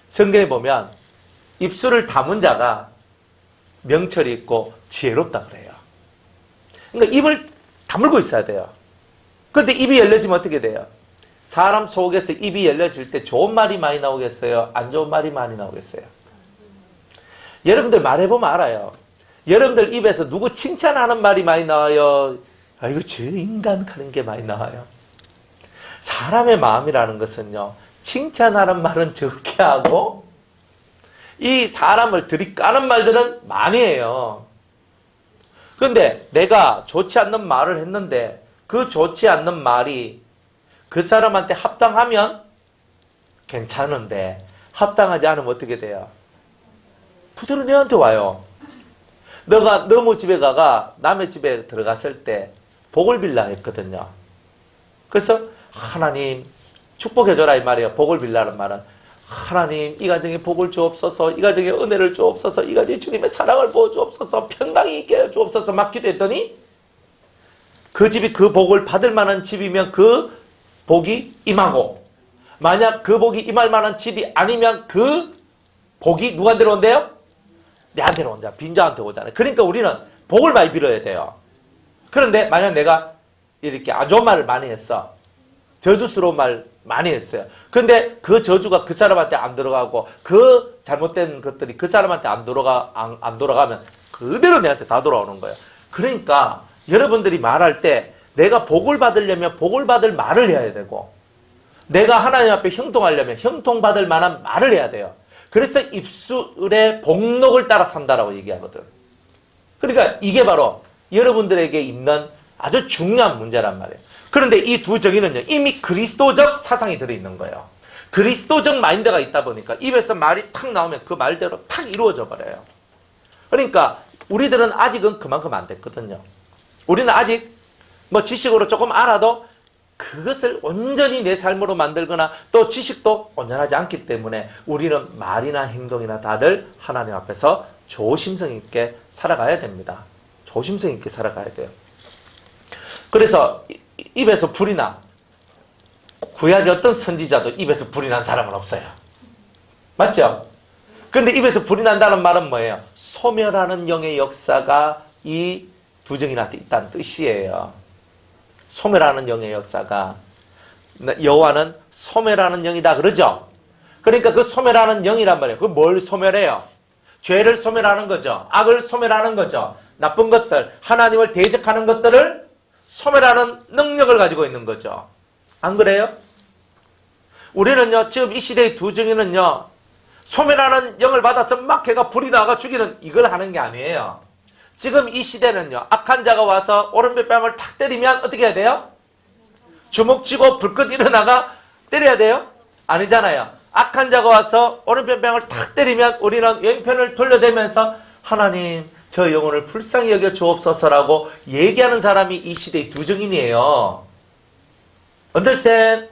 성경에 보면 입술을 다문 자가 명철이 있고 지혜롭다 그래요. 그러니까 입을 다물고 있어야 돼요. 그런데 입이 열려지면 어떻게 돼요? 사람 속에서 입이 열려질 때 좋은 말이 많이 나오겠어요? 안 좋은 말이 많이 나오겠어요? 여러분들 말해보면 알아요. 여러분들 입에서 누구 칭찬하는 말이 많이 나와요? 아이고 저 인간 하는 게 많이 나와요. 사람의 마음이라는 것은요, 칭찬하는 말은 적게 하고 이 사람을 들이까는 말들은 많이 해요. 그런데 내가 좋지 않는 말을 했는데 그 좋지 않는 말이 그 사람한테 합당하면 괜찮은데 합당하지 않으면 어떻게 돼요? 그대로 내한테 와요. 너가 너무 집에 가가 남의 집에 들어갔을 때 복을 빌라 했거든요. 그래서 하나님 축복해줘라 이 말이에요. 복을 빌라는 말은 하나님 이 가정에 복을 주옵소서, 이 가정에 은혜를 주옵소서, 이 가정에 주님의 사랑을 부어주옵소서, 평강이 있게 해 주옵소서 막 기도했더니 그 집이 그 복을 받을 만한 집이면 그 복이 임하고, 만약 그 복이 임할 만한 집이 아니면 그 복이 누구한테로 온대요? 내한테로 온다. 빈자한테 오잖아요. 그러니까 우리는 복을 많이 빌어야 돼요. 그런데 만약 내가 이렇게 안 좋은 말을 많이 했어. 저주스러운 말 많이 했어요. 근데 그 저주가 그 사람한테 안 들어가고 그 잘못된 것들이 그 사람한테 안 돌아가면 그대로 내한테 다 돌아오는 거예요. 그러니까 여러분들이 말할 때 내가 복을 받으려면 복을 받을 말을 해야 되고, 내가 하나님 앞에 형통하려면 형통받을 만한 말을 해야 돼요. 그래서 입술의 복록을 따라 산다라고 얘기하거든. 그러니까 이게 바로 여러분들에게 있는 아주 중요한 문제란 말이에요. 그런데 이 두 정의는요, 이미 그리스도적 사상이 들어있는 거예요. 그리스도적 마인드가 있다 보니까 입에서 말이 탁 나오면 그 말대로 탁 이루어져 버려요. 그러니까 우리들은 아직은 그만큼 안 됐거든요. 우리는 아직 뭐 지식으로 조금 알아도 그것을 온전히 내 삶으로 만들거나 또 지식도 온전하지 않기 때문에 우리는 말이나 행동이나 다들 하나님 앞에서 조심성 있게 살아가야 됩니다. 조심성 있게 살아가야 돼요. 그래서 입에서 불이 나. 구약의 어떤 선지자도 입에서 불이 난 사람은 없어요. 맞죠? 그런데 입에서 불이 난다는 말은 뭐예요? 소멸하는 영의 역사가 이 두 정인한테 있다는 뜻이에요. 소멸하는 영의 역사가, 여호와는 소멸하는 영이다 그러죠? 그러니까 그 소멸하는 영이란 말이에요. 그 뭘 소멸해요? 죄를 소멸하는 거죠. 악을 소멸하는 거죠. 나쁜 것들, 하나님을 대적하는 것들을 소멸하는 능력을 가지고 있는 거죠. 안 그래요? 우리는요, 지금 이 시대의 두 정인은요, 소멸하는 영을 받아서 막 걔가 불이 나가 죽이는 이걸 하는 게 아니에요. 지금 이 시대는요, 악한 자가 와서 오른쪽 뺨을 탁 때리면 어떻게 해야 돼요? 주먹 쥐고 불끈 일어나가 때려야 돼요? 아니잖아요. 악한 자가 와서 오른쪽 뺨을 탁 때리면 우리는 왼편을 돌려대면서 하나님 저 영혼을 불쌍히 여겨 주옵소서라고 얘기하는 사람이 이 시대의 두 정인이에요. Understand?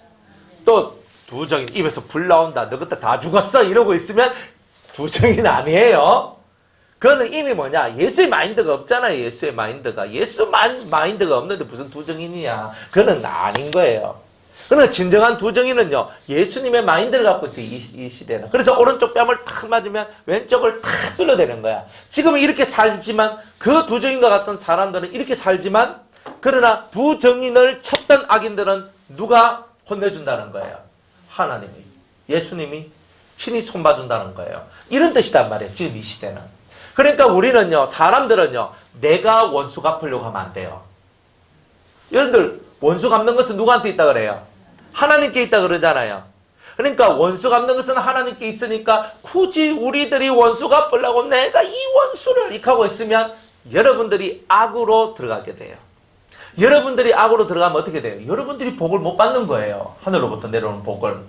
또 두 정인 입에서 불 나온다. 너 그때 다 죽었어 이러고 있으면 두 정인 아니에요. 그거는 이미 뭐냐, 예수의 마인드가 없잖아요. 예수의 마인드가. 예수 마인드가 없는데 무슨 두 정인이냐. 그거는 아닌 거예요. 그러나 진정한 두 정인은요, 예수님의 마인드를 갖고 있어요. 이 시대는. 그래서 오른쪽 뺨을 탁 맞으면 왼쪽을 탁 뚫어대는 거야. 지금은 이렇게 살지만, 그 두 정인과 같은 사람들은 이렇게 살지만, 그러나 두 정인을 쳤던 악인들은 누가 혼내준다는 거예요? 하나님이, 예수님이 친히 손봐준다는 거예요. 이런 뜻이단 말이에요. 지금 이 시대는. 그러니까 우리는요, 사람들은요, 내가 원수 갚으려고 하면 안 돼요. 여러분들, 원수 갚는 것은 누구한테 있다 그래요? 하나님께 있다 그러잖아요. 그러니까 원수 갚는 것은 하나님께 있으니까 굳이 우리들이 원수 갚으려고 내가 이 원수를 이렇게 있으면 여러분들이 악으로 들어가게 돼요. 여러분들이 악으로 들어가면 어떻게 돼요? 여러분들이 복을 못 받는 거예요. 하늘로부터 내려오는 복을.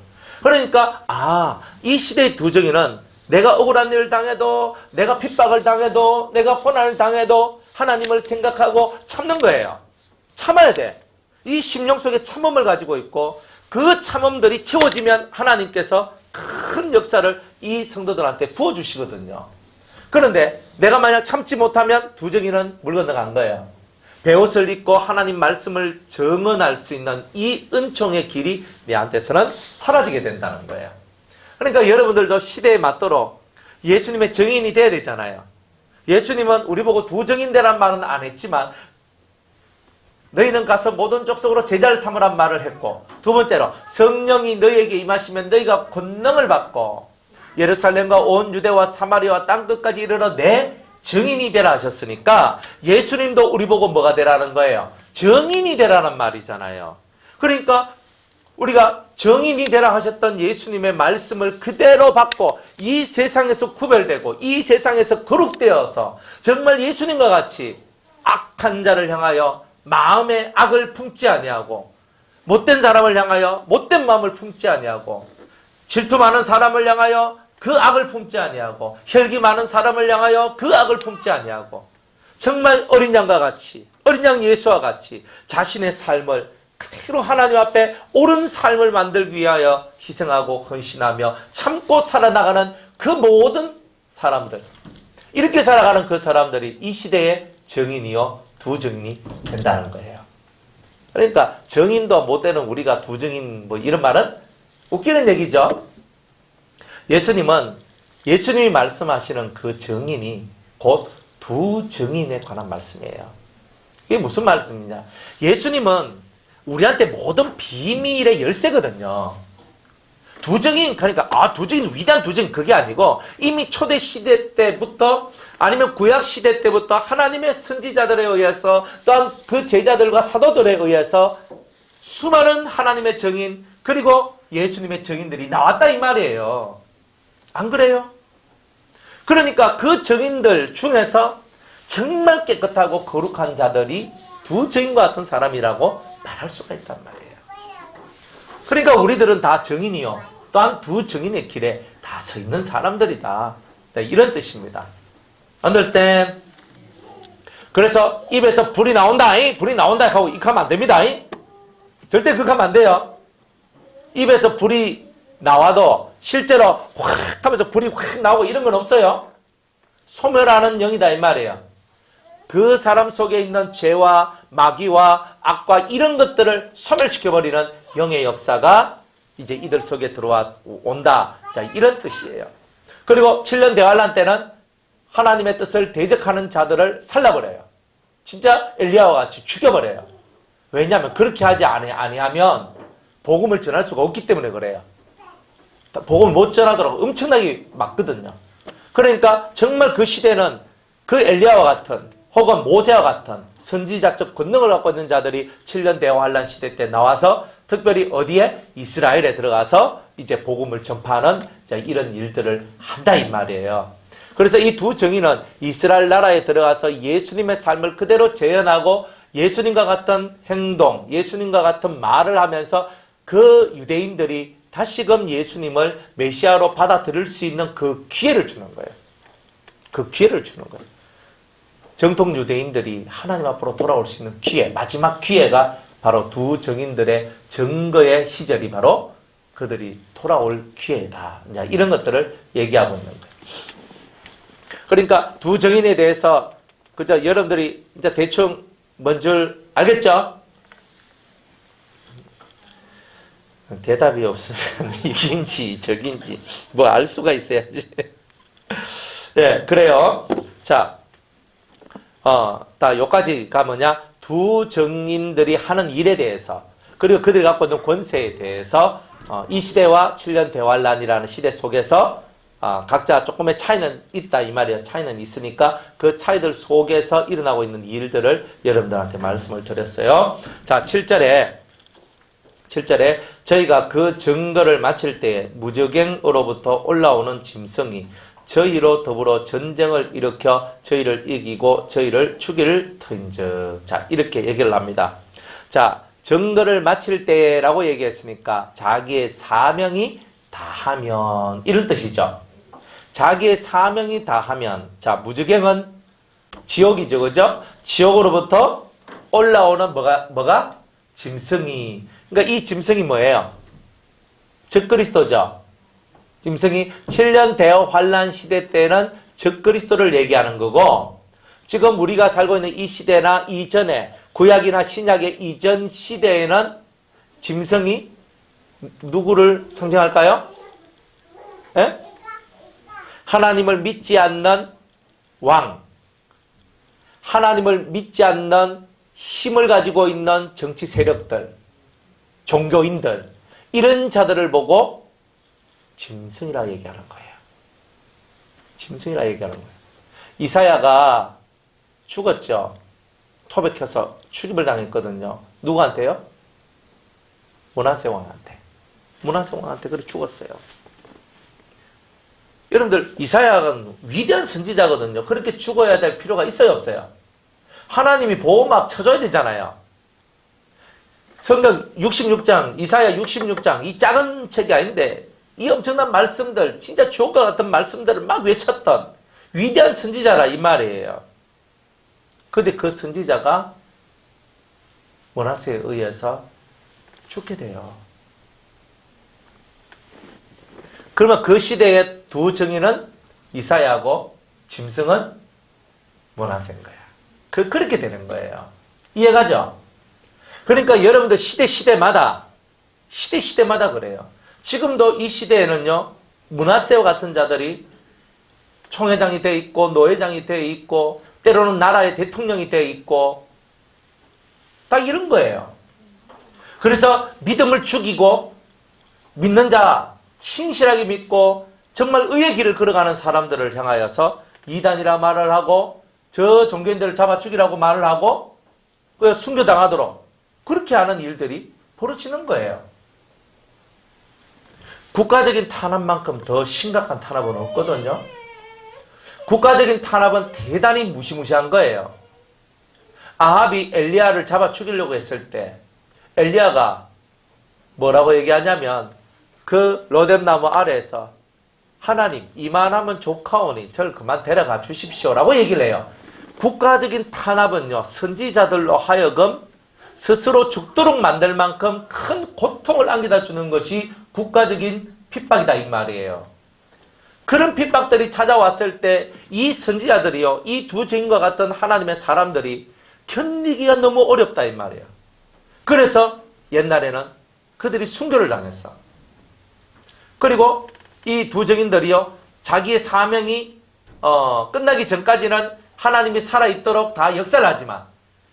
그러니까 이 시대의 두 정의는 내가 억울한 일을 당해도, 내가 핍박을 당해도, 내가 고난을 당해도 하나님을 생각하고 참는 거예요. 참아야 돼. 이 심령 속에 참음을 가지고 있고, 그 참음들이 채워지면 하나님께서 큰 역사를 이 성도들한테 부어주시거든요. 그런데 내가 만약 참지 못하면 두 정인은 물 건너간 거예요. 베옷을 입고 하나님 말씀을 정언할 수 있는 이 은총의 길이 내한테서는 사라지게 된다는 거예요. 그러니까 여러분들도 시대에 맞도록 예수님의 증인이 돼야 되잖아요. 예수님은 우리 보고 두 증인 되란 말은 안 했지만 너희는 가서 모든 족속으로 제자를 삼으란 말을 했고, 두 번째로 성령이 너희에게 임하시면 너희가 권능을 받고 예루살렘과 온 유대와 사마리아와 땅끝까지 이르러 내 증인이 되라 하셨으니까 예수님도 우리 보고 뭐가 되라는 거예요? 증인이 되라는 말이잖아요. 그러니까 우리가 증인이 되라 하셨던 예수님의 말씀을 그대로 받고 이 세상에서 구별되고 이 세상에서 거룩되어서 정말 예수님과 같이 악한 자를 향하여 마음에 악을 품지 아니하고, 못된 사람을 향하여 못된 마음을 품지 아니하고, 질투 많은 사람을 향하여 그 악을 품지 아니하고, 혈기 많은 사람을 향하여 그 악을 품지 아니하고, 정말 어린 양과 같이, 어린 양 예수와 같이 자신의 삶을 그대로 하나님 앞에 옳은 삶을 만들기 위하여 희생하고 헌신하며 참고 살아나가는 그 모든 사람들, 이렇게 살아가는 그 사람들이 이 시대의 증인이요 두 증인이 된다는 거예요. 그러니까 증인도 못 되는 우리가 두 증인 뭐 이런 말은 웃기는 얘기죠. 예수님이 말씀하시는 그 증인이 곧 두 증인에 관한 말씀이에요. 이게 무슨 말씀이냐? 예수님은 우리한테 모든 비밀의 열쇠거든요. 두 증인, 그러니까 두 증인, 위대한 두 증인, 그게 아니고 이미 초대 시대 때부터 아니면 구약 시대 때부터 하나님의 선지자들에 의해서 또한 그 제자들과 사도들에 의해서 수많은 하나님의 증인 그리고 예수님의 증인들이 나왔다 이 말이에요. 안 그래요? 그러니까 그 증인들 중에서 정말 깨끗하고 거룩한 자들이 두 증인과 같은 사람이라고 말할 수가 있단 말이에요. 그러니까 우리들은 다 증인이요 또한 두 증인의 길에 다 서 있는 사람들이다, 이런 뜻입니다. Understand? 그래서 입에서 불이 나온다, 불이 나온다 하고 이렇게 하면 안 됩니다. 절대 그렇게 하면 안 돼요. 입에서 불이 나와도 실제로 확 하면서 불이 확 나오고 이런 건 없어요. 소멸하는 영이다 이 말이에요. 그 사람 속에 있는 죄와 마귀와 악과 이런 것들을 소멸시켜버리는 영의 역사가 이제 이들 속에 들어와 온다. 자, 이런 뜻이에요. 그리고 7년 대환란 때는 하나님의 뜻을 대적하는 자들을 살라버려요. 진짜 엘리야와 같이 죽여버려요. 왜냐하면 그렇게 하지 아니하면 복음을 전할 수가 없기 때문에 그래요. 복음을 못 전하도록 엄청나게 막거든요. 그러니까 정말 그 시대는 그 엘리야와 같은 혹은 모세와 같은 선지자적 권능을 갖고 있는 자들이 7년 대환란 시대 때 나와서 특별히 어디에? 이스라엘에 들어가서 이제 복음을 전파하는 이런 일들을 한다 이 말이에요. 그래서 이 두 증인은 이스라엘 나라에 들어가서 예수님의 삶을 그대로 재현하고 예수님과 같은 행동, 예수님과 같은 말을 하면서 그 유대인들이 다시금 예수님을 메시아로 받아들일 수 있는 그 기회를 주는 거예요. 그 기회를 주는 거예요. 정통 유대인들이 하나님 앞으로 돌아올 수 있는 기회, 마지막 기회가 바로 두 증인들의 증거의 시절이 바로 그들이 돌아올 기회다. 이런 것들을 얘기하고 있는 거예요. 그러니까 두 증인에 대해서 그저 여러분들이 이제 대충 뭔 줄 알겠죠? 대답이 없으면 이긴지 저긴지 뭐 알 수가 있어야지. 네, 그래요. 자, 여기까지가 뭐냐? 두 증인들이 하는 일에 대해서 그리고 그들이 갖고 있는 권세에 대해서 이 시대와 7년 대환란이라는 시대 속에서 각자 조금의 차이는 있다 이 말이에요. 차이는 있으니까 그 차이들 속에서 일어나고 있는 일들을 여러분들한테 말씀을 드렸어요. 자, 7절에 저희가 그 증거를 마칠 때에 무적행으로부터 올라오는 짐승이 저희로 더불어 전쟁을 일으켜 저희를 이기고 저희를 죽일 터인즉. 자, 이렇게 얘기를 합니다. 자, 증거를 마칠 때라고 얘기했으니까 자기의 사명이 다하면 이런 뜻이죠. 자기의 사명이 다하면, 자, 무적행은 지옥이죠, 그죠? 지옥으로부터 올라오는 뭐가? 짐승이. 그러니까 이 짐승이 뭐예요? 적그리스도죠. 짐승이 7년 대환란 시대 때는 적그리스도를 얘기하는 거고, 지금 우리가 살고 있는 이 시대나 이전에 구약이나 신약의 이전 시대에는 짐승이 누구를 상징할까요? 예? 하나님을 믿지 않는 왕, 하나님을 믿지 않는 힘을 가지고 있는 정치 세력들, 종교인들, 이런 자들을 보고 짐승이라 얘기하는 거예요. 짐승이라 얘기하는 거예요. 이사야가 죽었죠. 토백해서 죽임을 당했거든요. 누구한테요? 므낫세 왕한테. 므낫세 왕한테 그래 죽었어요. 여러분들, 이사야는 위대한 선지자거든요. 그렇게 죽어야 될 필요가 있어요, 없어요? 하나님이 보호막 쳐줘야 되잖아요. 성경 66장, 이사야 66장, 이 작은 책이 아닌데 이 엄청난 말씀들, 진짜 주옥과 같은 말씀들을 막 외쳤던 위대한 선지자라 이 말이에요. 그런데 그 선지자가 므낫세에 의해서 죽게 돼요. 그러면 그 시대의 두 정의는 이사야하고 짐승은 므낫세인 거야. 그렇게 되는 거예요. 이해가죠? 그러니까 여러분들 시대마다 그래요. 지금도 이 시대에는요, 므낫세와 같은 자들이 총회장이 돼 있고 노회장이 돼 있고 때로는 나라의 대통령이 돼 있고 딱 이런 거예요. 그래서 믿음을 죽이고 믿는 자, 신실하게 믿고 정말 의의 길을 걸어가는 사람들을 향하여서 이단이라 말을 하고 저 종교인들을 잡아 죽이라고 말을 하고 순교당하도록 그렇게 하는 일들이 벌어지는 거예요. 국가적인 탄압만큼 더 심각한 탄압은 없거든요. 국가적인 탄압은 대단히 무시무시한 거예요. 아합이 엘리야를 잡아 죽이려고 했을 때 엘리야가 뭐라고 얘기하냐면 그 로뎀나무 아래에서 하나님 이만하면 족하오니 저를 그만 데려가 주십시오라고 얘기를 해요. 국가적인 탄압은요, 선지자들로 하여금 스스로 죽도록 만들 만큼 큰 고통을 안겨다 주는 것이 국가적인 핍박이다 이 말이에요. 그런 핍박들이 찾아왔을 때 이 선지자들이요, 이 두 증인과 같은 하나님의 사람들이 견디기가 너무 어렵다 이 말이에요. 그래서 옛날에는 그들이 순교를 당했어. 그리고 이 두 증인들이요, 자기의 사명이 끝나기 전까지는 하나님이 살아있도록 다 역사를 하지만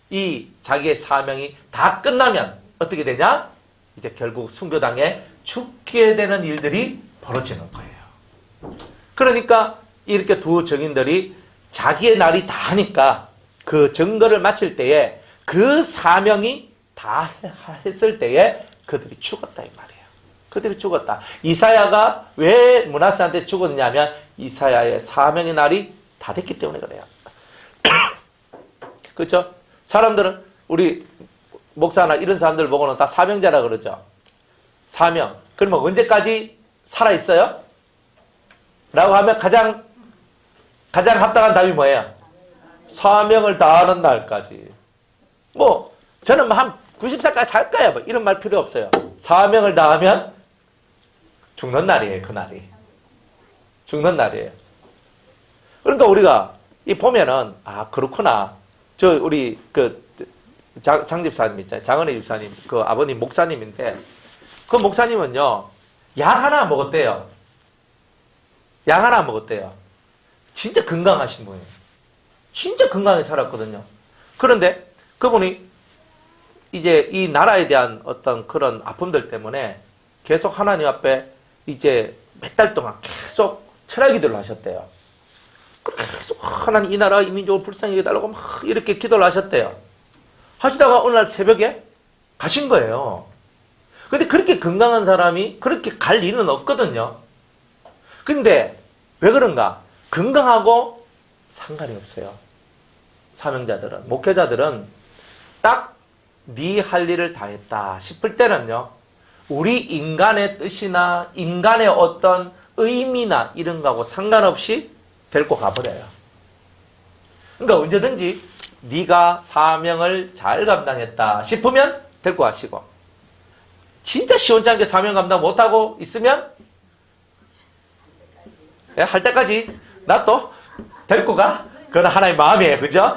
이 자기의 사명이 다 끝나면 어떻게 되냐? 이제 결국 순교당해 죽게 되는 일들이 벌어지는 거예요. 그러니까 이렇게 두 증인들이 자기의 날이 다 하니까 그 증거를 마칠 때에 그 사명이 다 했을 때에 그들이 죽었다 이 말이에요. 그들이 죽었다. 이사야가 왜 므낫세한테 죽었냐면 이사야의 사명의 날이 다 됐기 때문에 그래요. 그렇죠? 사람들은 우리 목사나 이런 사람들 보고는 다 사명자라 그러죠. 사명. 그러면 언제까지 살아있어요? 라고 하면 가장 합당한 답이 뭐예요? 사명을 다하는 날까지. 저는 한 90살까지 살 거야. 이런 말 필요 없어요. 사명을 다하면 죽는 날이에요. 그날이. 죽는 날이에요. 그러니까 우리가 보면은 그렇구나. 우리 장 집사님 있잖아요. 장은혜 집사님, 그 아버님 목사님인데 그 목사님은요, 약 하나 먹었대요. 약 하나 먹었대요. 진짜 건강하신 분이에요. 진짜 건강하게 살았거든요. 그런데 그분이 이제 이 나라에 대한 어떤 그런 아픔들 때문에 계속 하나님 앞에 이제 몇 달 동안 계속 철학기도를 하셨대요. 계속 하나님 이 나라 이 민족을 불쌍히 해달라고 막 이렇게 기도를 하셨대요. 하시다가 어느 날 새벽에 가신 거예요. 근데 그렇게 건강한 사람이 그렇게 갈 일은 없거든요. 근데 왜 그런가? 건강하고 상관이 없어요. 사명자들은, 목회자들은 딱 네 할 일을 다 했다 싶을 때는요, 우리 인간의 뜻이나 인간의 어떤 의미나 이런 거하고 상관없이 데리고 가버려요. 그러니까 언제든지 네가 사명을 잘 감당했다 싶으면 데리고 가시고, 진짜 시원찮게 사명 감당 못하고 있으면 할 때까지 나 또 데리고 가. 그건 하나의 마음이에요. 그죠?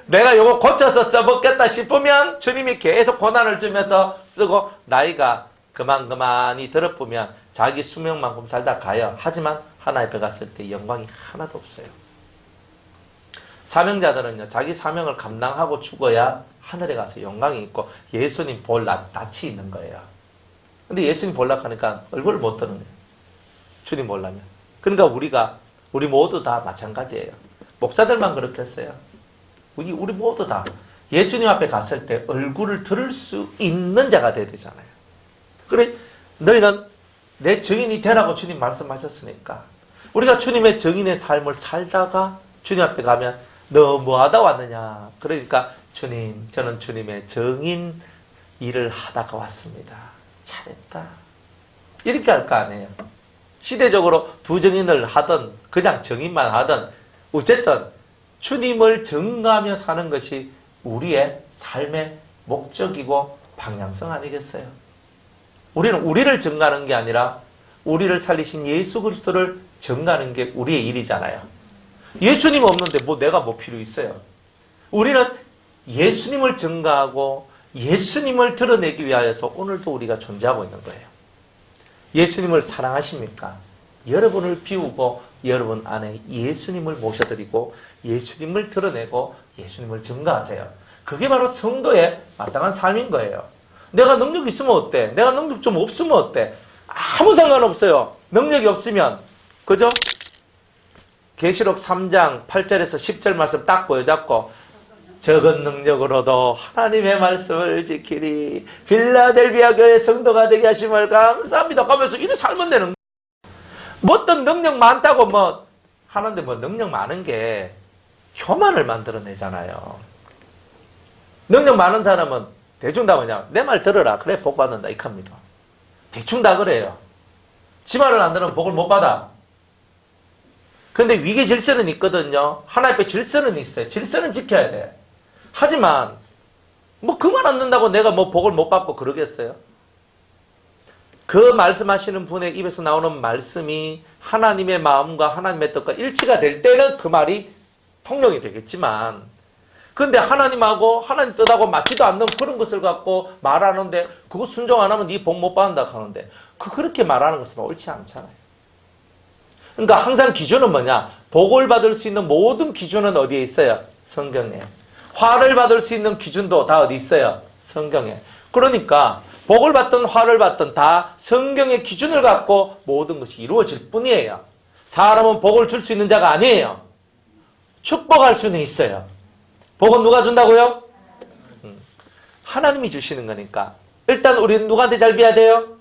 내가 요거 고쳐서 써먹겠다 싶으면 주님이 계속 고난을 주면서 쓰고 나이가 그만이 들어보면 자기 수명만큼 살다 가요. 하지만 하나님 앞에 갔을 때 영광이 하나도 없어요. 사명자들은요, 자기 사명을 감당하고 죽어야 하늘에 가서 영광이 있고 예수님 볼 낯이 있는 거예요. 근데 예수님 보려고 하니까 얼굴을 못 드는 거예요. 주님 보려면. 그러니까 우리 모두 다 마찬가지예요. 목사들만 그렇겠어요. 우리 모두 다 예수님 앞에 갔을 때 얼굴을 들을 수 있는 자가 돼야 되잖아요. 그래, 너희는 내 증인이 되라고 주님 말씀하셨으니까 우리가 주님의 증인의 삶을 살다가 주님 앞에 가면 너 뭐하다 왔느냐? 그러니까 주님, 저는 주님의 증인 일을 하다가 왔습니다. 잘했다. 이렇게 할 거 아니에요. 시대적으로 두 증인을 하든 그냥 증인만 하든 어쨌든 주님을 증거하며 사는 것이 우리의 삶의 목적이고 방향성 아니겠어요? 우리는 우리를 증거하는 게 아니라 우리를 살리신 예수 그리스도를 증거하는 게 우리의 일이잖아요. 예수님 없는데 내가 뭐 필요 있어요? 우리는 예수님을 증거하고 예수님을 드러내기 위하여서 오늘도 우리가 존재하고 있는 거예요. 예수님을 사랑하십니까? 여러분을 비우고 여러분 안에 예수님을 모셔드리고 예수님을 드러내고 예수님을 증거하세요. 그게 바로 성도의 마땅한 삶인 거예요. 내가 능력이 있으면 어때? 내가 능력 좀 없으면 어때? 아무 상관없어요. 능력이 없으면. 그죠? 계시록 3장 8절에서 10절 말씀 딱 보여잡고 적은 능력으로도 하나님의 말씀을 지키리 빌라델비아 교회 성도가 되게 하심을 감사합니다 하면서 이래 살면 되는 거예요. 뭐 어떤 능력 많다고 하는데 능력 많은 게 교만을 만들어내잖아요. 능력 많은 사람은 대충 다 그냥 내 말 들어라 그래 복 받는다 이렇게 합니다. 대충 다 그래요. 지 말을 안 들으면 복을 못 받아. 그런데 위계 질서는 있거든요. 하나님 앞에 질서는 있어요. 질서는 지켜야 돼. 하지만 그 말 안 듣는다고 내가 복을 못 받고 그러겠어요? 그 말씀하시는 분의 입에서 나오는 말씀이 하나님의 마음과 하나님의 뜻과 일치가 될 때는 그 말이 통용이 되겠지만 근데 하나님하고 하나님 뜻하고 맞지도 않는 그런 것을 갖고 말하는데 그거 순종 안 하면 네 복 못 받는다 하는데 그렇게 말하는 것은 옳지 않잖아요. 그러니까 항상 기준은 뭐냐? 복을 받을 수 있는 모든 기준은 어디에 있어요? 성경에. 화를 받을 수 있는 기준도 다 어디 있어요? 성경에. 그러니까 복을 받든 화를 받든 다 성경의 기준을 갖고 모든 것이 이루어질 뿐이에요. 사람은 복을 줄 수 있는 자가 아니에요. 축복할 수는 있어요. 복은 누가 준다고요? 하나님이 주시는 거니까. 일단 우리는 누구한테 잘 비야 돼요?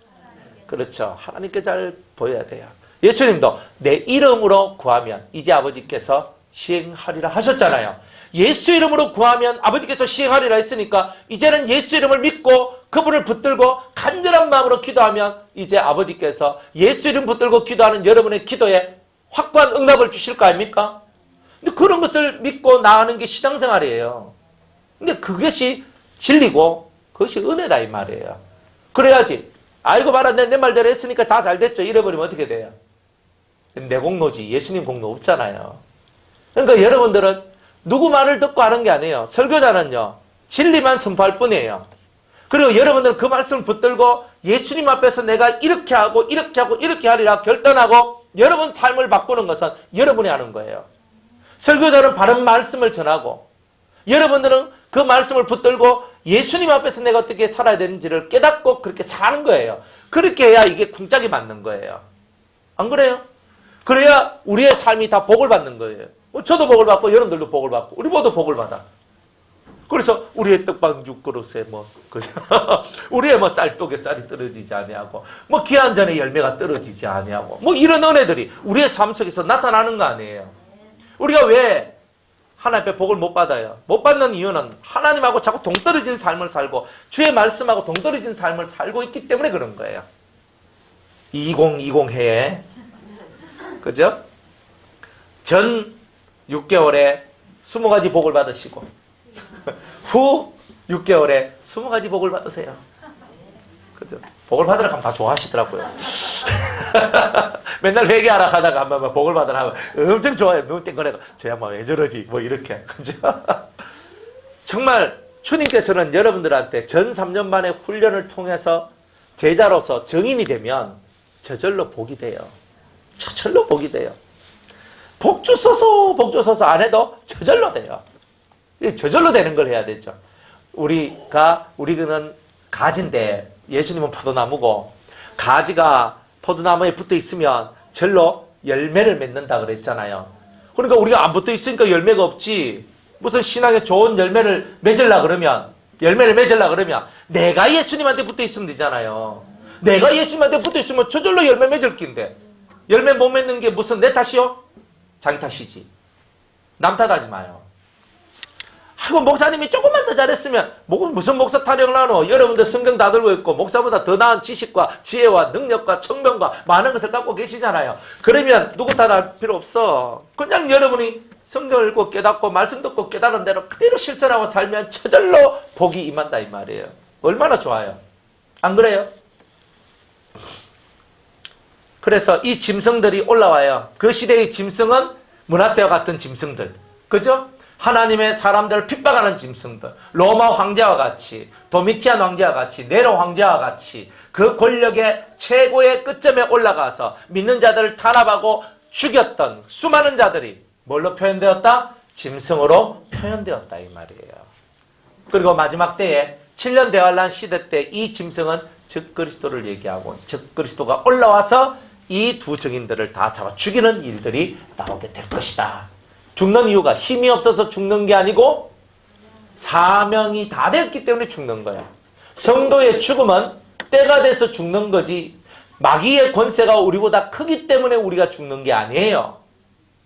그렇죠. 하나님께 잘 보여야 돼요. 예수님도 내 이름으로 구하면 이제 아버지께서 시행하리라 하셨잖아요. 예수 이름으로 구하면 아버지께서 시행하리라 했으니까 이제는 예수 이름을 믿고 그분을 붙들고 간절한 마음으로 기도하면 이제 아버지께서 예수 이름 붙들고 기도하는 여러분의 기도에 확고한 응답을 주실 거 아닙니까? 근데 그런 것을 믿고 나가는 게 신앙생활이에요. 근데 그것이 진리고 그것이 은혜다 이 말이에요. 그래야지 아이고 봐라 내 말대로 했으니까 다 잘 됐죠. 이래버리면 어떻게 돼요? 내 공로지 예수님 공로 없잖아요. 그러니까 여러분들은 누구 말을 듣고 하는 게 아니에요. 설교자는요 진리만 선포할 뿐이에요. 그리고 여러분들은 그 말씀을 붙들고 예수님 앞에서 내가 이렇게 하고 이렇게 하고 이렇게 하리라 결단하고 여러분 삶을 바꾸는 것은 여러분이 하는 거예요. 설교자는 바른 말씀을 전하고 여러분들은 그 말씀을 붙들고 예수님 앞에서 내가 어떻게 살아야 되는지를 깨닫고 그렇게 사는 거예요. 그렇게 해야 이게 쿵짝이 맞는 거예요. 안 그래요? 그래야 우리의 삶이 다 복을 받는 거예요. 저도 복을 받고 여러분들도 복을 받고 우리 모두 복을 받아. 그래서 우리의 떡방죽 그릇에 우리의 쌀독에 쌀이 떨어지지 아니하고 귀한 잔의 열매가 떨어지지 아니하고 이런 은혜들이 우리의 삶 속에서 나타나는 거 아니에요. 우리가 왜 하나님 앞에 복을 못 받아요? 못 받는 이유는 하나님하고 자꾸 동떨어진 삶을 살고 주의 말씀하고 동떨어진 삶을 살고 있기 때문에 그런 거예요. 2020 해에 그죠? 전 6개월에 20가지 복을 받으시고 후 6개월에 20가지 복을 받으세요. 그죠? 복을 받으라 하면 다 좋아하시더라고요. 맨날 회개하라 하다가 한번 복을 받으라 하면 엄청 좋아요. 눈 땡그래고 저 양반 왜 저러지? 이렇게. 그죠? 정말 주님께서는 여러분들한테 전 3년 만의 훈련을 통해서 제자로서 정인이 되면 저절로 복이 돼요. 저절로 복이 돼요. 복 주소서 안 해도 저절로 돼요. 저절로 되는 걸 해야 되죠. 우리는 가지인데 예수님은 포도나무고, 가지가 포도나무에 붙어 있으면 절로 열매를 맺는다 그랬잖아요. 그러니까 우리가 안 붙어 있으니까 열매가 없지. 무슨 신앙에 좋은 열매를 맺으려 그러면, 열매를 맺으려 그러면 내가 예수님한테 붙어 있으면 되잖아요. 내가 예수님한테 붙어 있으면 저절로 열매 맺을 낀데, 열매 못 맺는 게 무슨 내 탓이요? 자기 탓이지. 남 탓하지 마요. 하고 목사님이 조금만 더 잘했으면 무슨 목사 타령을 하노? 여러분들 성경 다 들고 있고 목사보다 더 나은 지식과 지혜와 능력과 청명과 많은 것을 갖고 계시잖아요. 그러면 누구 탓할 필요 없어. 그냥 여러분이 성경을 읽고 깨닫고 말씀 듣고 깨달은 대로 그대로 실천하고 살면 저절로 복이 임한다 이 말이에요. 얼마나 좋아요. 안 그래요? 그래서 이 짐승들이 올라와요. 그 시대의 짐승은 므낫세와 같은 짐승들. 그죠? 하나님의 사람들을 핍박하는 짐승들, 로마 황제와 같이, 도미티안 황제와 같이, 네로 황제와 같이 그 권력의 최고의 끝점에 올라가서 믿는 자들을 탄압하고 죽였던 수많은 자들이 뭘로 표현되었다? 짐승으로 표현되었다 이 말이에요. 그리고 마지막 때에 7년 대환란 시대 때 이 짐승은 적그리스도를 얘기하고, 적그리스도가 올라와서 이 두 증인들을 다 잡아 죽이는 일들이 나오게 될 것이다. 죽는 이유가 힘이 없어서 죽는 게 아니고 사명이 다 됐기 때문에 죽는 거야. 성도의 죽음은 때가 돼서 죽는 거지, 마귀의 권세가 우리보다 크기 때문에 우리가 죽는 게 아니에요.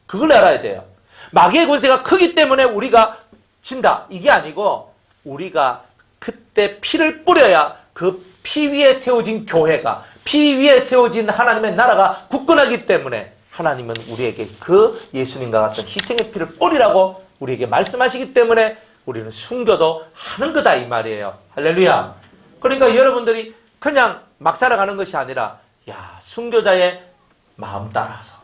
그걸 알아야 돼요. 마귀의 권세가 크기 때문에 우리가 진다 이게 아니고, 우리가 그때 피를 뿌려야 그 피 위에 세워진 교회가, 피 위에 세워진 하나님의 나라가 굳건하기 때문에 하나님은 우리에게 그 예수님과 같은 희생의 피를 뿌리라고 우리에게 말씀하시기 때문에 우리는 순교도 하는 거다 이 말이에요. 할렐루야. 그러니까 여러분들이 그냥 막 살아가는 것이 아니라, 순교자의 마음 따라서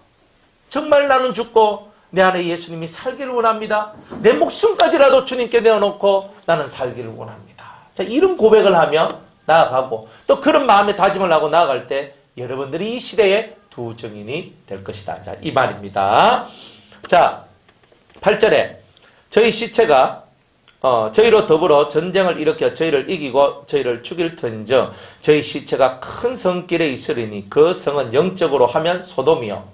정말 나는 죽고 내 안에 예수님이 살기를 원합니다. 내 목숨까지라도 주님께 내어놓고 나는 살기를 원합니다. 자, 이런 고백을 하며 나아가고, 또 그런 마음의 다짐을 하고 나아갈 때 여러분들이 이 시대의 두 증인이 될 것이다. 자, 이 말입니다. 자, 8절에 저희 시체가 저희로 더불어 전쟁을 일으켜 저희를 이기고 저희를 죽일 터인즉 저희 시체가 큰 성길에 있으리니 그 성은 영적으로 하면 소돔이요.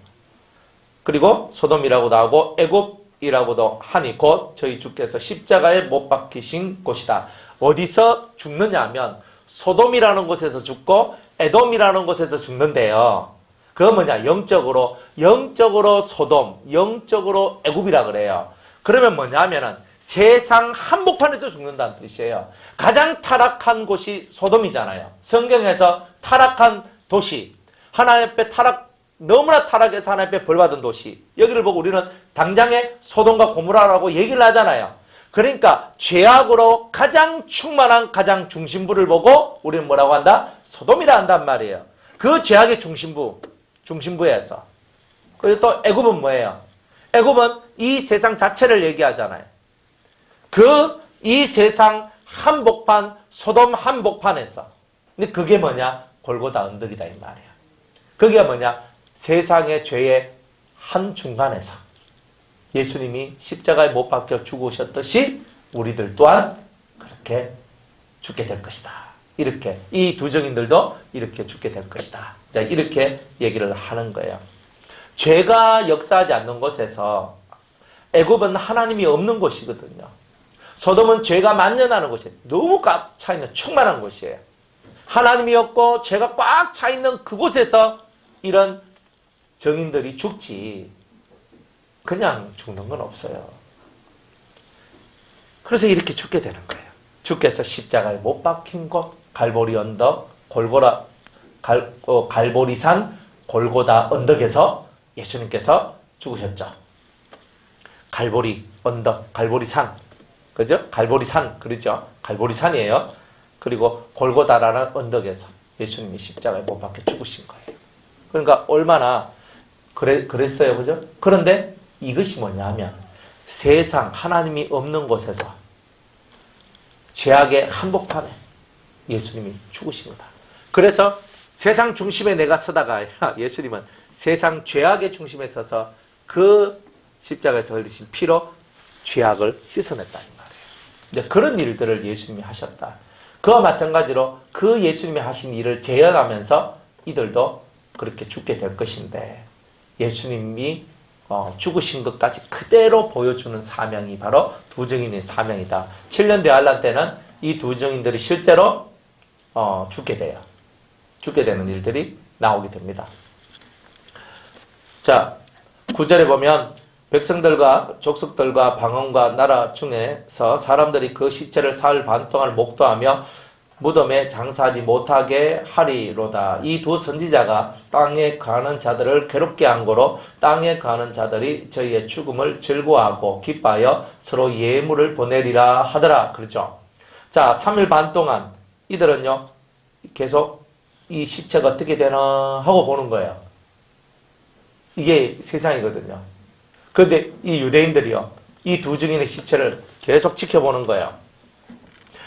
그리고 소돔이라고도 하고 애굽이라고도 하니 곧 저희 주께서 십자가에 못 박히신 곳이다. 어디서 죽느냐 하면 소돔이라는 곳에서 죽고 에돔이라는 곳에서 죽는데요. 그건 뭐냐? 영적으로 소돔, 영적으로 애굽이라 그래요. 그러면 뭐냐 하면은 세상 한복판에서 죽는다는 뜻이에요. 가장 타락한 곳이 소돔이잖아요. 성경에서 타락한 도시, 하나님 앞에 너무나 타락해서 하나님 앞에 벌받은 도시, 여기를 보고 우리는 당장에 소돔과 고모라라고 얘기를 하잖아요. 그러니까 죄악으로 가장 충만한 가장 중심부를 보고 우리는 뭐라고 한다? 소돔이라 한단 말이에요. 그 죄악의 중심부에서. 그리고 또 애굽은 뭐예요? 애굽은 이 세상 자체를 얘기하잖아요. 이 세상 한복판, 소돔 한복판에서. 근데 그게 뭐냐? 골고다 언덕이다 이 말이에요. 그게 뭐냐? 세상의 죄의 한중간에서 예수님이 십자가에 못 박혀 죽으셨듯이 우리들 또한 그렇게 죽게 될 것이다. 이렇게 이 두 증인들도 이렇게 죽게 될 것이다. 자, 이렇게 얘기를 하는 거예요. 죄가 역사하지 않는 곳에서, 애굽은 하나님이 없는 곳이거든요. 소돔은 죄가 만연하는 곳이에요. 너무 꽉 차있는 충만한 곳이에요. 하나님이 없고 죄가 꽉 차있는 그곳에서 이런 증인들이 죽지 그냥 죽는 건 없어요. 그래서 이렇게 죽게 되는 거예요. 주께서 십자가에 못 박힌 곳, 갈보리 언덕, 갈보리산, 골고다 언덕에서 예수님께서 죽으셨죠. 갈보리 언덕, 갈보리산, 그죠? 갈보리산, 그렇죠? 갈보리산이에요. 그리고 골고다라는 언덕에서 예수님이 십자가에 못 박혀 죽으신 거예요. 그러니까 얼마나 그랬어요, 그죠? 그런데 이것이 뭐냐면 세상 하나님이 없는 곳에서 죄악의 한복판에 예수님이 죽으신 거다. 그래서 세상 중심에 내가 서다가 예수님은 세상 죄악의 중심에 서서 그 십자가에서 흘리신 피로 죄악을 씻어냈다 이 말이에요. 이제 그런 일들을 예수님이 하셨다. 그와 마찬가지로 그 예수님이 하신 일을 재현하면서 이들도 그렇게 죽게 될 것인데 예수님이 죽으신 것까지 그대로 보여주는 사명이 바로 두 증인의 사명이다. 7년 대환란 때는 이 두 증인들이 실제로 죽게 돼요. 죽게 되는 일들이 나오게 됩니다. 자, 9절에 보면 백성들과 족속들과 방언과 나라 중에서 사람들이 그 시체를 사흘 반 동안 목도하며 무덤에 장사하지 못하게 하리로다. 이 두 선지자가 땅에 거하는 자들을 괴롭게 한 거로 땅에 거하는 자들이 저희의 죽음을 즐거워하고 기뻐하여 서로 예물을 보내리라 하더라. 그렇죠? 자, 3일 반 동안 이들은요 계속 이 시체가 어떻게 되나 하고 보는 거예요. 이게 세상이거든요. 그런데 이 유대인들이요 이 두 증인의 시체를 계속 지켜보는 거예요.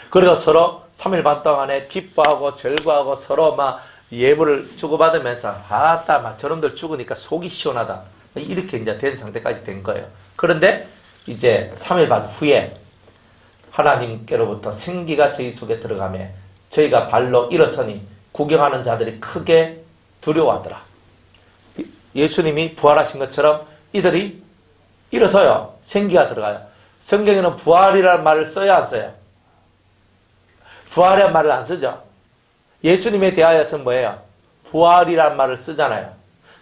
그리고 서로 3일 반 동안에 기뻐하고 즐거워하고 서로 막 예물을 주고받으면서 아따 막 저놈들 죽으니까 속이 시원하다 이렇게 이제 된 상태까지 된 거예요. 그런데 이제 3일 반 후에 하나님께로부터 생기가 저희 속에 들어가며 저희가 발로 일어서니 구경하는 자들이 크게 두려워하더라. 예수님이 부활하신 것처럼 이들이 일어서요. 생기가 들어가요. 성경에는 부활이라는 말을 써야 안 써요? 부활이라는 말을 안 쓰죠. 예수님에 대하여서는 뭐예요? 부활이라는 말을 쓰잖아요.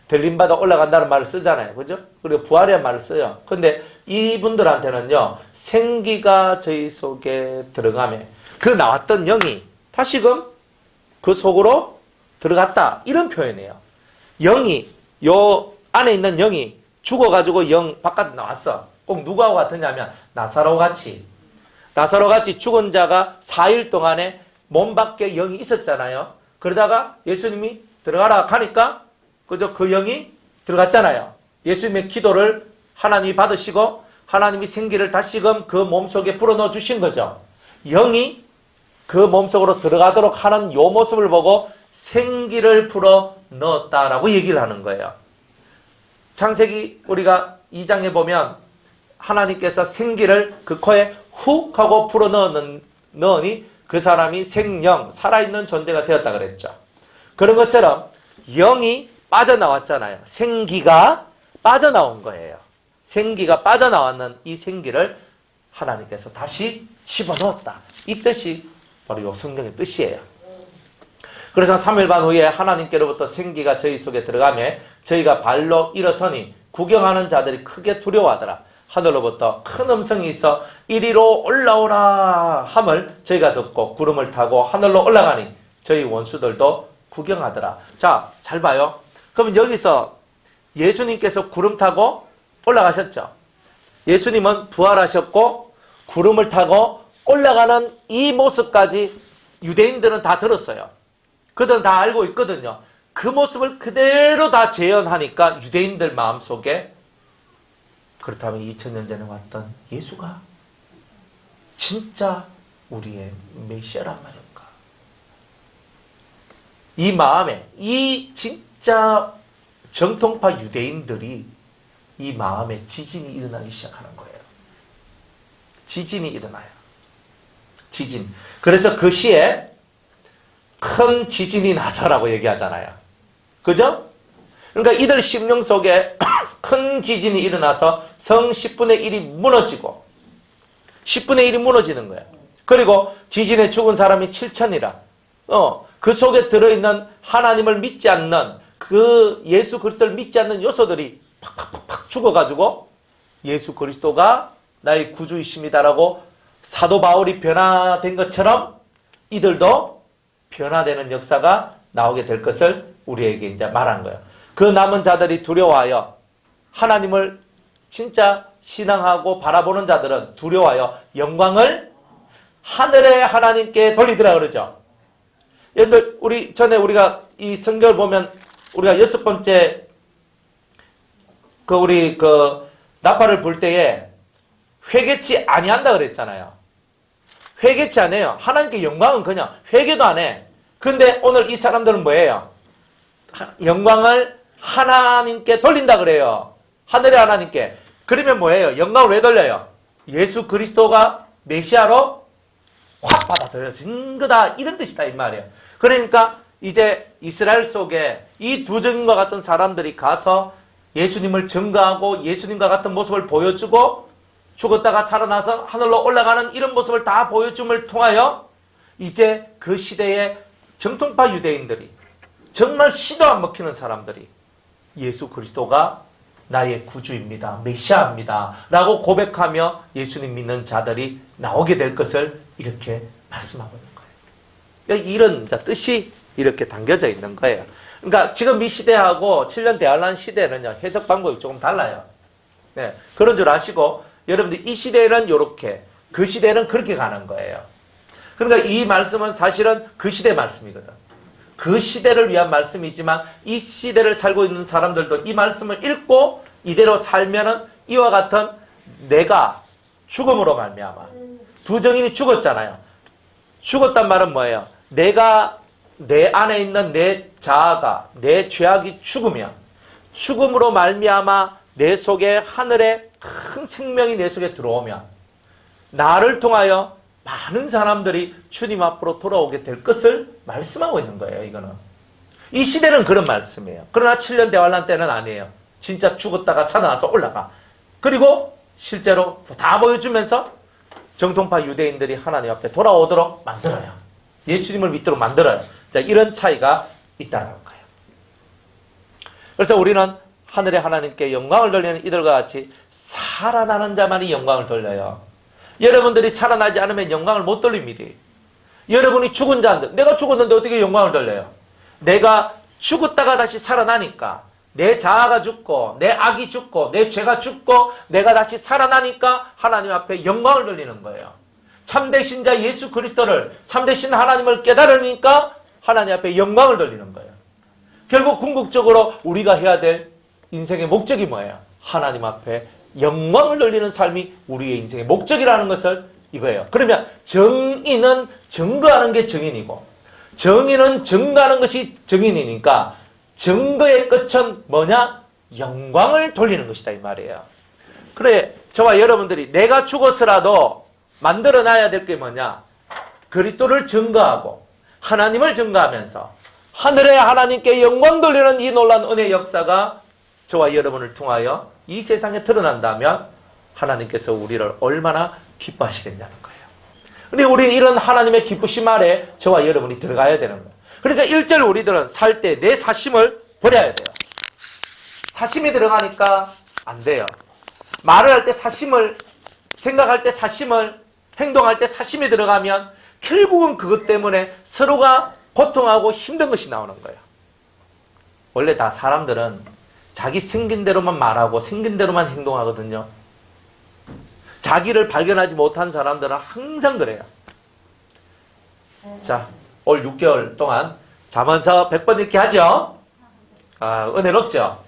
들림받아 올라간다는 말을 쓰잖아요. 그죠? 그리고 부활이라는 말을 써요. 근데 이분들한테는요, 생기가 저희 속에 들어가며 그 나왔던 영이 다시금 그 속으로 들어갔다. 이런 표현이에요. 영이, 요 안에 있는 영이 죽어가지고 영 바깥 나왔어. 꼭 누구하고 같으냐면 나사로 같이 죽은 자가 4일 동안에 몸 밖에 영이 있었잖아요. 그러다가 예수님이 들어가라 하니까 그죠? 그 영이 들어갔잖아요. 예수님의 기도를 하나님이 받으시고 하나님이 생기를 다시금 그 몸속에 불어넣어 주신 거죠. 영이 그 몸속으로 들어가도록 하는 요 모습을 보고 생기를 불어 넣었다라고 얘기를 하는 거예요. 창세기 우리가 2장에 보면 하나님께서 생기를 그 코에 훅 하고 불어 넣으니 그 사람이 생령, 살아있는 존재가 되었다 그랬죠. 그런 것처럼 영이 빠져나왔잖아요. 생기가 빠져나온 거예요. 생기가 빠져나왔는 이 생기를 하나님께서 다시 집어넣었다. 이 뜻이 바로 이 성경의 뜻이에요. 그래서 3일 반 후에 하나님께로부터 생기가 저희 속에 들어가며 저희가 발로 일어서니 구경하는 자들이 크게 두려워하더라. 하늘로부터 큰 음성이 있어 이리로 올라오라 함을 저희가 듣고 구름을 타고 하늘로 올라가니 저희 원수들도 구경하더라. 자, 잘 봐요. 그러면 여기서 예수님께서 구름 타고 올라가셨죠. 예수님은 부활하셨고 구름을 타고 올라가는 이 모습까지 유대인들은 다 들었어요. 그들은 다 알고 있거든요. 그 모습을 그대로 다 재현하니까 유대인들 마음속에 그렇다면 2000년 전에 왔던 예수가 진짜 우리의 메시아란 말인가? 이 마음에 이 진짜 정통파 유대인들이 이 마음에 지진이 일어나기 시작하는 거예요. 지진이 일어나요. 지진. 그래서 그 시에 큰 지진이 나서라고 얘기하잖아요. 그죠? 그러니까 이들 심령 속에 큰 지진이 일어나서 성 10분의 1이 무너지고 10분의 1이 무너지는 거예요. 그리고 지진에 죽은 사람이 7천이라. 그 속에 들어있는 하나님을 믿지 않는 그 예수 그리스도를 믿지 않는 요소들이 팍팍팍팍 죽어가지고 예수 그리스도가 나의 구주이십니다라고 사도 바울이 변화된 것처럼 이들도 변화되는 역사가 나오게 될 것을 우리에게 이제 말한 거예요. 그 남은 자들이 두려워하여 하나님을 진짜 신앙하고 바라보는 자들은 두려워하여 영광을 하늘의 하나님께 돌리더라 그러죠. 여러분들 우리가 이 성경을 보면 우리가 6번째 우리 나팔을 불 때에 회개치 아니한다 그랬잖아요. 회개치 안 해요. 하나님께 영광은 그냥 회개도 안 해. 근데 오늘 이 사람들은 뭐예요? 영광을 하나님께 돌린다 그래요. 하늘의 하나님께. 그러면 뭐예요? 영광을 왜 돌려요? 예수 그리스도가 메시아로 확 받아들여진 거다, 이런 뜻이다 이 말이에요. 그러니까 이제 이스라엘 속에 이 두 증인과 같은 사람들이 가서 예수님을 증거하고 예수님과 같은 모습을 보여주고 죽었다가 살아나서 하늘로 올라가는 이런 모습을 다 보여줌을 통하여 이제 그 시대의 정통파 유대인들이, 정말 시도 안 먹히는 사람들이 예수 그리스도가 나의 구주입니다, 메시아입니다 라고 고백하며 예수님 믿는 자들이 나오게 될 것을 이렇게 말씀하고 있는 거예요. 이런 뜻이 이렇게 담겨져 있는 거예요. 그러니까 지금 이 시대하고 7년 대환란 시대는요, 해석 방법이 조금 달라요. 네, 그런 줄 아시고 여러분들 이 시대는 이렇게, 그 시대는 그렇게 가는 거예요. 그러니까 이 말씀은 사실은 그 시대 말씀이거든. 그 시대를 위한 말씀이지만 이 시대를 살고 있는 사람들도 이 말씀을 읽고 이대로 살면은 이와 같은, 내가 죽음으로 말미암아, 두 증인이 죽었잖아요. 죽었단 말은 뭐예요? 내가, 내 안에 있는 내 자아가, 내 죄악이 죽으면, 죽음으로 말미암아 내 속에 하늘의 큰 생명이 내 속에 들어오면 나를 통하여 많은 사람들이 주님 앞으로 돌아오게 될 것을 말씀하고 있는 거예요. 이거는 이 시대는 그런 말씀이에요. 그러나 7년 대환란 때는 아니에요. 진짜 죽었다가 살아나서 올라가, 그리고 실제로 다 보여주면서 정통파 유대인들이 하나님 앞에 돌아오도록 만들어요. 예수님을 믿도록 만들어요. 자, 이런 차이가 있다는 거예요. 그래서 우리는 하늘의 하나님께 영광을 돌리는 이들과 같이 살아나는 자만이 영광을 돌려요. 여러분들이 살아나지 않으면 영광을 못 돌립니다. 여러분이 죽은 자인데, 내가 죽었는데 어떻게 영광을 돌려요? 내가 죽었다가 다시 살아나니까, 내 자아가 죽고 내 악이 죽고 내 죄가 죽고 내가 다시 살아나니까 하나님 앞에 영광을 돌리는 거예요. 참되신 자 예수 그리스도를, 참되신 하나님을 깨달으니까 하나님 앞에 영광을 돌리는 거예요. 결국 궁극적으로 우리가 해야 될 인생의 목적이 뭐예요? 하나님 앞에 영광을 돌리는 삶이 우리의 인생의 목적이라는 것을, 이거예요. 그러면 정의는 증거하는 게 정인이고, 정의는 증거하는 것이 정인이니까 증거의 끝은 뭐냐? 영광을 돌리는 것이다 이 말이에요. 그래, 저와 여러분들이 내가 죽어서라도 만들어놔야 될 게 뭐냐? 그리스도를 증거하고 하나님을 증거하면서 하늘의 하나님께 영광 돌리는 이 놀라운 은혜의 역사가 저와 여러분을 통하여 이 세상에 드러난다면 하나님께서 우리를 얼마나 기뻐하시겠냐는 거예요. 근데 우리 이런 하나님의 기쁘심 아래 저와 여러분이 들어가야 되는 거예요. 그러니까 1절 우리들은 살 때 내 사심을 버려야 돼요. 사심이 들어가니까 안 돼요. 말을 할 때 사심을, 생각할 때 사심을, 행동할 때 사심이 들어가면 결국은 그것 때문에 서로가 고통하고 힘든 것이 나오는 거예요. 원래 다 사람들은 자기 생긴 대로만 말하고 생긴 대로만 행동하거든요. 자기를 발견하지 못한 사람들은 항상 그래요. 자, 올 6개월 동안 자면서 100번 읽기 하죠? 은혜롭죠?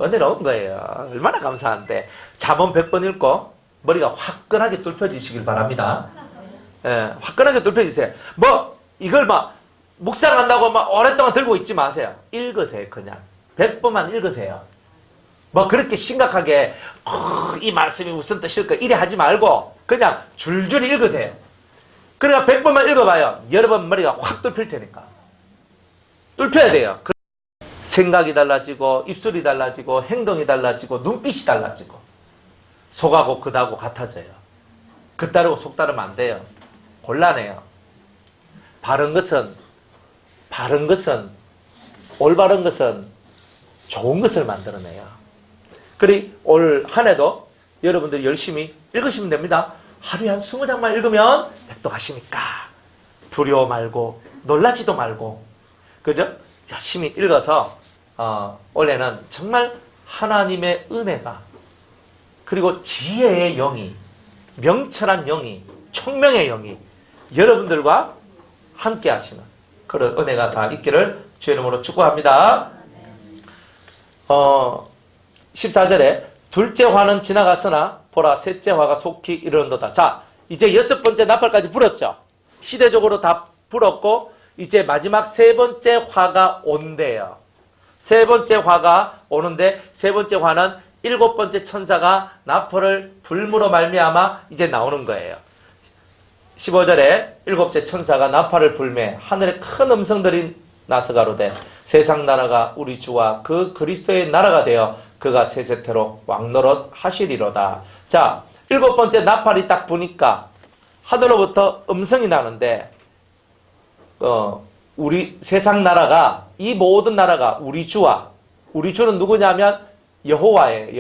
은혜로운 거예요. 얼마나 감사한데. 잠언 100번 읽고 머리가 화끈하게 뚫혀지시길 바랍니다. 예, 화끈하게 뚫혀지세요. 이걸 묵상한다고 오랫동안 들고 있지 마세요. 읽으세요, 그냥. 100번만 읽으세요. 그렇게 심각하게, 이 말씀이 무슨 뜻일까? 이래 하지 말고, 그냥 줄줄이 읽으세요. 그러니까 100번만 읽어봐요. 여러분 머리가 확 뚫힐 테니까. 뚫혀야 돼요. 생각이 달라지고, 입술이 달라지고, 행동이 달라지고, 눈빛이 달라지고, 속하고 겉하고 같아져요. 겉다르고 속다르면 안 돼요. 곤란해요. 바른 것은, 올바른 것은 좋은 것을 만들어내요. 그리 올 한 해도 여러분들이 열심히 읽으시면 됩니다. 하루에 한 20장만 읽으면 백독하시니까 두려워 말고 놀라지도 말고, 그죠? 열심히 읽어서 올해는 정말 하나님의 은혜가, 그리고 지혜의 영이, 명철한 영이, 총명의 영이 여러분들과 함께 하시는 그런 은혜가 다 있기를 주의 이름으로 축복합니다. 14절에 둘째 화는 지나갔으나 보라 셋째 화가 속히 이르는도다. 자, 이제 6번째 나팔까지 불었죠. 시대적으로 다 불었고 이제 마지막 세 번째 화가 온대요. 세 번째 화가 오는데 세 번째 화는 일곱 번째 천사가 나팔을 불므로 말미암아 이제 나오는 거예요. 15절에 일곱째 천사가 나팔을 불매 하늘에 큰 음성들이 나서 가로되 세상 나라가 우리 주와 그 그리스도의 나라가 되어 그가 세세토록 왕노릇 하시리로다. 자, 일곱 번째 나팔이 딱 부니까 하늘로부터 음성이 나는데 우리 세상 나라가 이 모든 나라가 우리 주와 우리 주는 누구냐면 여호와예요.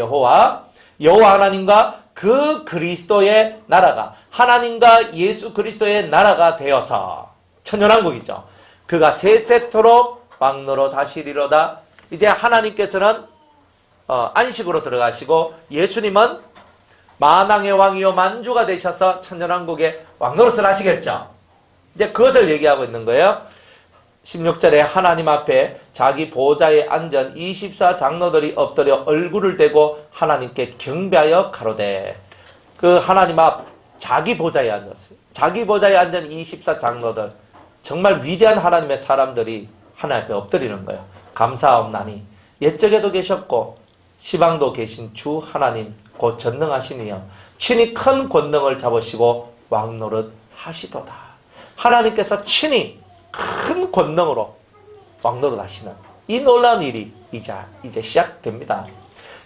여호와 하나님과 그 그리스도의 나라가 하나님과 예수 그리스도의 나라가 되어서 천년왕국이죠. 그가 세세토록 왕노릇 하시리로다. 이제 하나님께서는 안식으로 들어가시고 예수님은 만왕의 왕이요 만주가 되셔서 천년왕국의 왕노릇을 하시겠죠. 이제 그것을 얘기하고 있는 거예요. 16절에 하나님 앞에 자기 보좌에 앉은 24장로들이 엎드려 얼굴을 대고 하나님께 경배하여 가로되. 그 하나님 앞 자기 보좌에 앉았어요. 자기 보좌에 앉은 24장로들, 정말 위대한 하나님의 사람들이 하나님 앞에 엎드리는 거예요. 감사하옵나니 옛적에도 계셨고 시방도 계신 주 하나님 곧 전능하시니여 친히 큰 권능을 잡으시고 왕노릇 하시도다. 하나님께서 친히 큰 권능으로 왕노릇 하시는 이 놀라운 일이 이제 시작됩니다.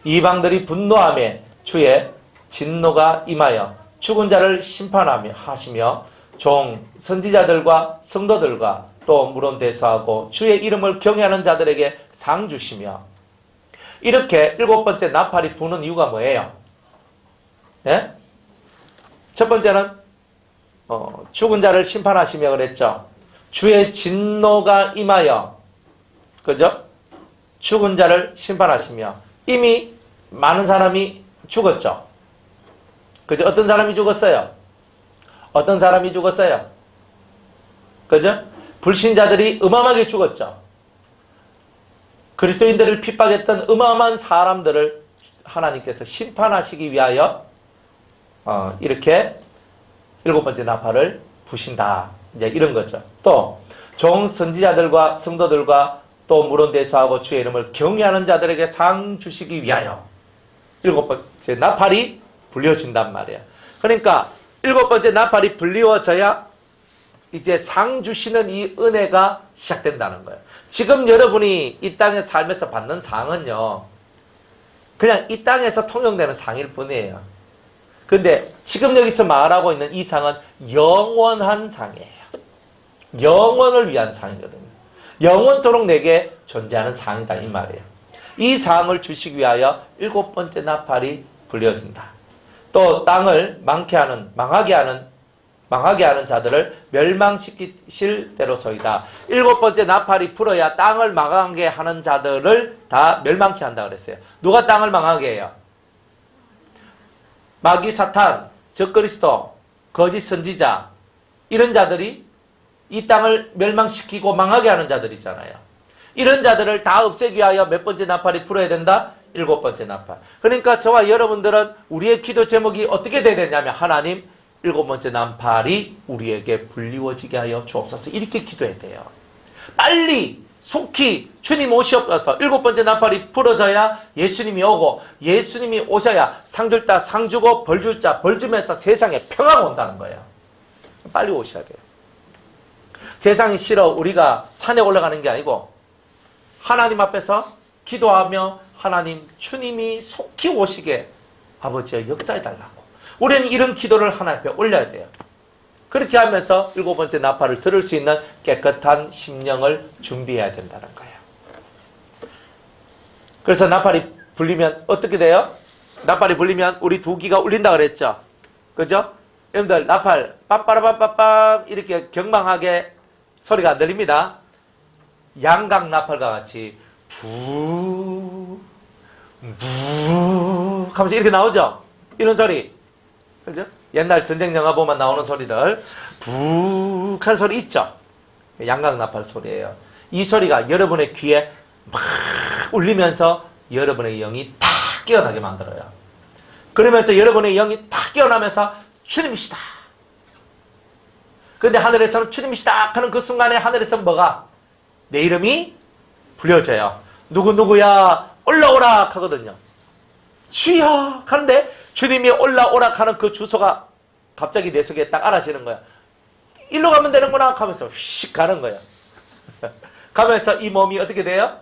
이방들이 분노하며 주의 진노가 임하여 죽은 자를 심판하며 하시며 종 선지자들과 성도들과 또 물론 대수하고 주의 이름을 경외하는 자들에게 상 주시며. 이렇게 일곱 번째 나팔이 부는 이유가 뭐예요? 예? 첫 번째는 죽은 자를 심판하시며 그랬죠. 주의 진노가 임하여, 그죠? 죽은 자를 심판하시며. 이미 많은 사람이 죽었죠. 그죠? 어떤 사람이 죽었어요? 어떤 사람이 죽었어요? 그죠? 불신자들이 어마어마하게 죽었죠. 그리스도인들을 핍박했던 어마어마한 사람들을 하나님께서 심판하시기 위하여 이렇게 일곱 번째 나팔을 부신다. 이제 이런 거죠. 또 종 선지자들과 성도들과 또 물론 대수하고 주의 이름을 경외하는 자들에게 상 주시기 위하여 일곱 번째 나팔이 불려진단 말이에요. 그러니까 일곱 번째 나팔이 불리워져야 이제 상 주시는 이 은혜가 시작된다는 거예요. 지금 여러분이 이 땅에 살면서 받는 상은요, 그냥 이 땅에서 통용되는 상일 뿐이에요. 근데 지금 여기서 말하고 있는 이 상은 영원한 상이에요. 영원을 위한 상이거든요. 영원토록 내게 존재하는 상이다 이 말이에요. 이 상을 주시기 위하여 일곱 번째 나팔이 불려진다. 또 땅을 망하게 하는 자들을 멸망시키실 대로소이다. 일곱 번째 나팔이 불어야 땅을 망하게 하는 자들을 다 멸망케 한다 그랬어요. 누가 땅을 망하게 해요? 마귀 사탄, 적그리스도, 거짓 선지자, 이런 자들이 이 땅을 멸망시키고 망하게 하는 자들이잖아요. 이런 자들을 다 없애기 위하여 몇 번째 나팔이 불어야 된다? 일곱 번째 나팔. 그러니까 저와 여러분들은 우리의 기도 제목이 어떻게 돼야 되냐면, 하나님 일곱 번째 나팔이 우리에게 불리워지게 하여 주옵소서, 이렇게 기도해야 돼요. 빨리 속히 주님 오시옵소서. 일곱 번째 나팔이 불어져야 예수님이 오고, 예수님이 오셔야 상 줄 자 상 주고 벌 줄 자 벌 주면서 세상에 평화가 온다는 거예요. 빨리 오셔야 돼요. 세상이 싫어 우리가 산에 올라가는 게 아니고 하나님 앞에서 기도하며 하나님 주님이 속히 오시게 아버지의 역사해달라고, 우리는 이런 기도를 하나님 앞에 올려야 돼요. 그렇게 하면서 일곱 번째 나팔을 들을 수 있는 깨끗한 심령을 준비해야 된다는 거예요. 그래서 나팔이 불리면 어떻게 돼요? 나팔이 불리면 우리 두 귀가 울린다 그랬죠. 그죠? 여러분들 나팔 빰빠라빰빰빰 이렇게 경망하게 소리가 안 들립니다. 양각 나팔과 같이 부 하면서 이렇게 나오죠. 이런 소리. 그죠? 옛날 전쟁 영화 보면 나오는 소리들, 부 하는 소리 있죠. 양각 나팔 소리예요. 이 소리가 여러분의 귀에 막 울리면서 여러분의 영이 탁 깨어나게 만들어요. 그러면서 여러분의 영이 탁 깨어나면서 주님이시다, 근데 하늘에서는 주님이시다 하는 그 순간에 하늘에서 뭐가? 내 이름이 불려져요. 누구누구야 올라오라 하거든요. 주여 하는데 주님이 올라오라 하는 그 주소가 갑자기 내 속에 딱 알아지는 거야. 일로 가면 되는구나 하면서 휙 가는 거야. 가면서 이 몸이 어떻게 돼요?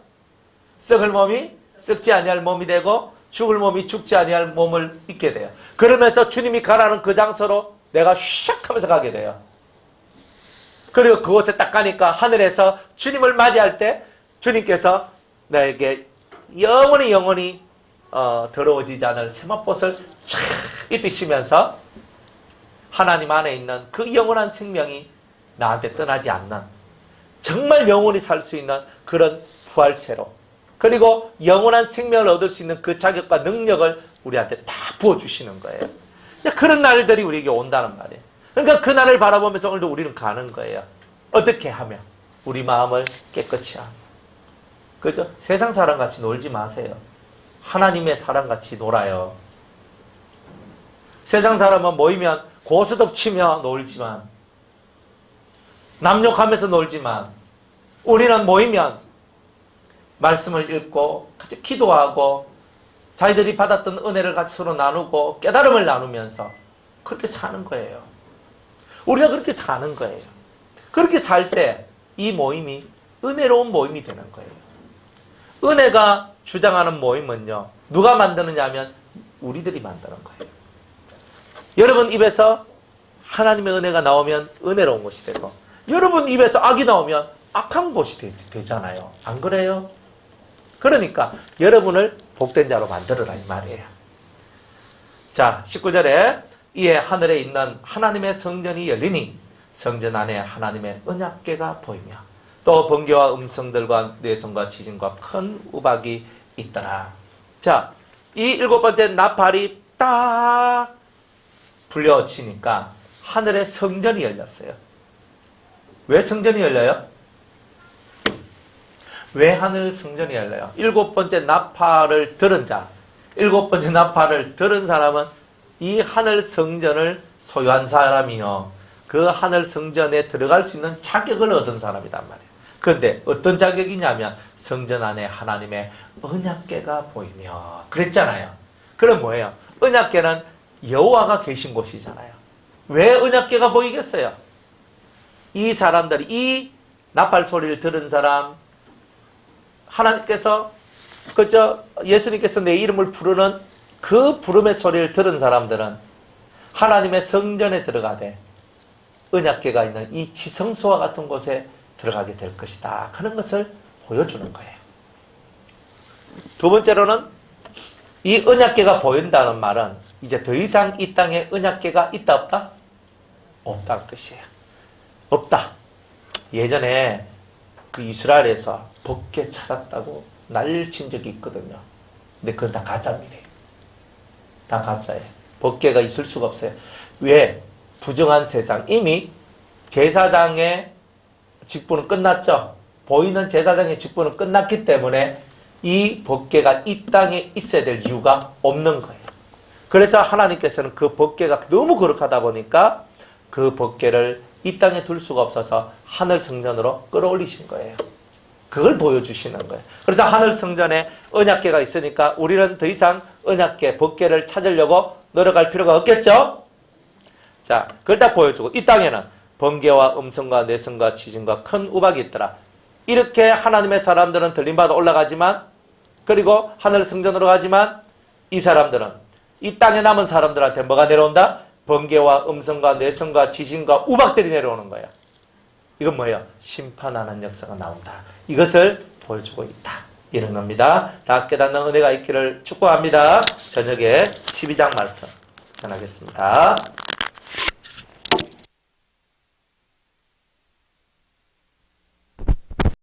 썩을 몸이 썩지 아니할 몸이 되고 죽을 몸이 죽지 아니할 몸을 입게 돼요. 그러면서 주님이 가라는 그 장소로 내가 휙 하면서 가게 돼요. 그리고 그곳에 딱 가니까 하늘에서 주님을 맞이할 때 주님께서 나에게 영원히 더러워지지 않을 세마포옷을 촥 입히시면서 하나님 안에 있는 그 영원한 생명이 나한테 떠나지 않는 정말 영원히 살 수 있는 그런 부활체로 그리고 영원한 생명을 얻을 수 있는 그 자격과 능력을 우리한테 다 부어주시는 거예요. 그런 날들이 우리에게 온다는 말이에요. 그러니까 그 날을 바라보면서 오늘도 우리는 가는 거예요. 어떻게 하면? 우리 마음을 깨끗이 하면. 그죠? 세상 사람같이 놀지 마세요. 하나님의 사람같이 놀아요. 세상 사람은 모이면 고스톱 치며 놀지만 남욕하면서 놀지만 우리는 모이면 말씀을 읽고 같이 기도하고 자기들이 받았던 은혜를 같이 서로 나누고 깨달음을 나누면서 그렇게 사는 거예요. 우리가 그렇게 사는 거예요. 그렇게 살 때 이 모임이 은혜로운 모임이 되는 거예요. 은혜가 주장하는 모임은요. 누가 만드느냐 하면 우리들이 만드는 거예요. 여러분 입에서 하나님의 은혜가 나오면 은혜로운 것이 되고 여러분 입에서 악이 나오면 악한 것이 되잖아요. 안 그래요? 그러니까 여러분을 복된 자로 만들어라 이 말이에요. 자, 19절에 이에 하늘에 있는 하나님의 성전이 열리니 성전 안에 하나님의 언약궤가 보이며 또 번개와 음성들과 뇌성과 지진과 큰 우박이 있더라. 자, 이 7번째 나팔이 딱 불려지니까 하늘의 성전이 열렸어요. 왜 성전이 열려요? 왜 하늘 성전이 열려요? 7번째 나팔을 들은 자, 7번째 나팔을 들은 사람은 이 하늘 성전을 소유한 사람이요. 그 하늘 성전에 들어갈 수 있는 자격을 얻은 사람이란 말이에요. 그런데 어떤 자격이냐면 성전 안에 하나님의 언약궤가 보이며 그랬잖아요. 그럼 뭐예요? 언약궤는 여호와가 계신 곳이잖아요. 왜 언약궤가 보이겠어요? 이 사람들이 이 나팔 소리를 들은 사람 하나님께서 그저 예수님께서 내 이름을 부르는 그 부름의 소리를 들은 사람들은 하나님의 성전에 들어가되 언약궤가 있는 이 지성소와 같은 곳에 들어가게 될 것이다 하는 것을 보여주는 거예요. 두 번째로는 이 언약궤가 보인다는 말은 이제 더 이상 이 땅에 언약궤가 있다 없다? 없다는 뜻이에요. 없다. 예전에 그 이스라엘에서 법궤 찾았다고 난리를 친 적이 있거든요. 근데 그건 다 가짜입니다. 다 가짜예요. 법궤가 있을 수가 없어요. 왜? 부정한 세상. 이미 제사장의 직분은 끝났죠. 보이는 제사장의 직분은 끝났기 때문에 이 법궤가 이 땅에 있어야 될 이유가 없는 거예요. 그래서 하나님께서는 그 법궤가 너무 거룩하다 보니까 그 법궤를 이 땅에 둘 수가 없어서 하늘 성전으로 끌어올리신 거예요. 그걸 보여주시는 거예요. 그래서 하늘 성전에 언약궤가 있으니까 우리는 더 이상 언약궤, 법궤를 찾으려고 노력할 필요가 없겠죠? 자, 그걸 딱 보여주고 이 땅에는 번개와 음성과 내성과 지진과 큰 우박이 있더라. 이렇게 하나님의 사람들은 들림받아 올라가지만 그리고 하늘 성전으로 가지만 이 사람들은 이 땅에 남은 사람들한테 뭐가 내려온다? 번개와 음성과 내성과 지진과 우박들이 내려오는 거예요. 이건 뭐예요? 심판하는 역사가 나온다. 이것을 보여주고 있다. 이런 겁니다. 다 깨닫는 은혜가 있기를 축복합니다. 저녁에 12장 말씀 전하겠습니다.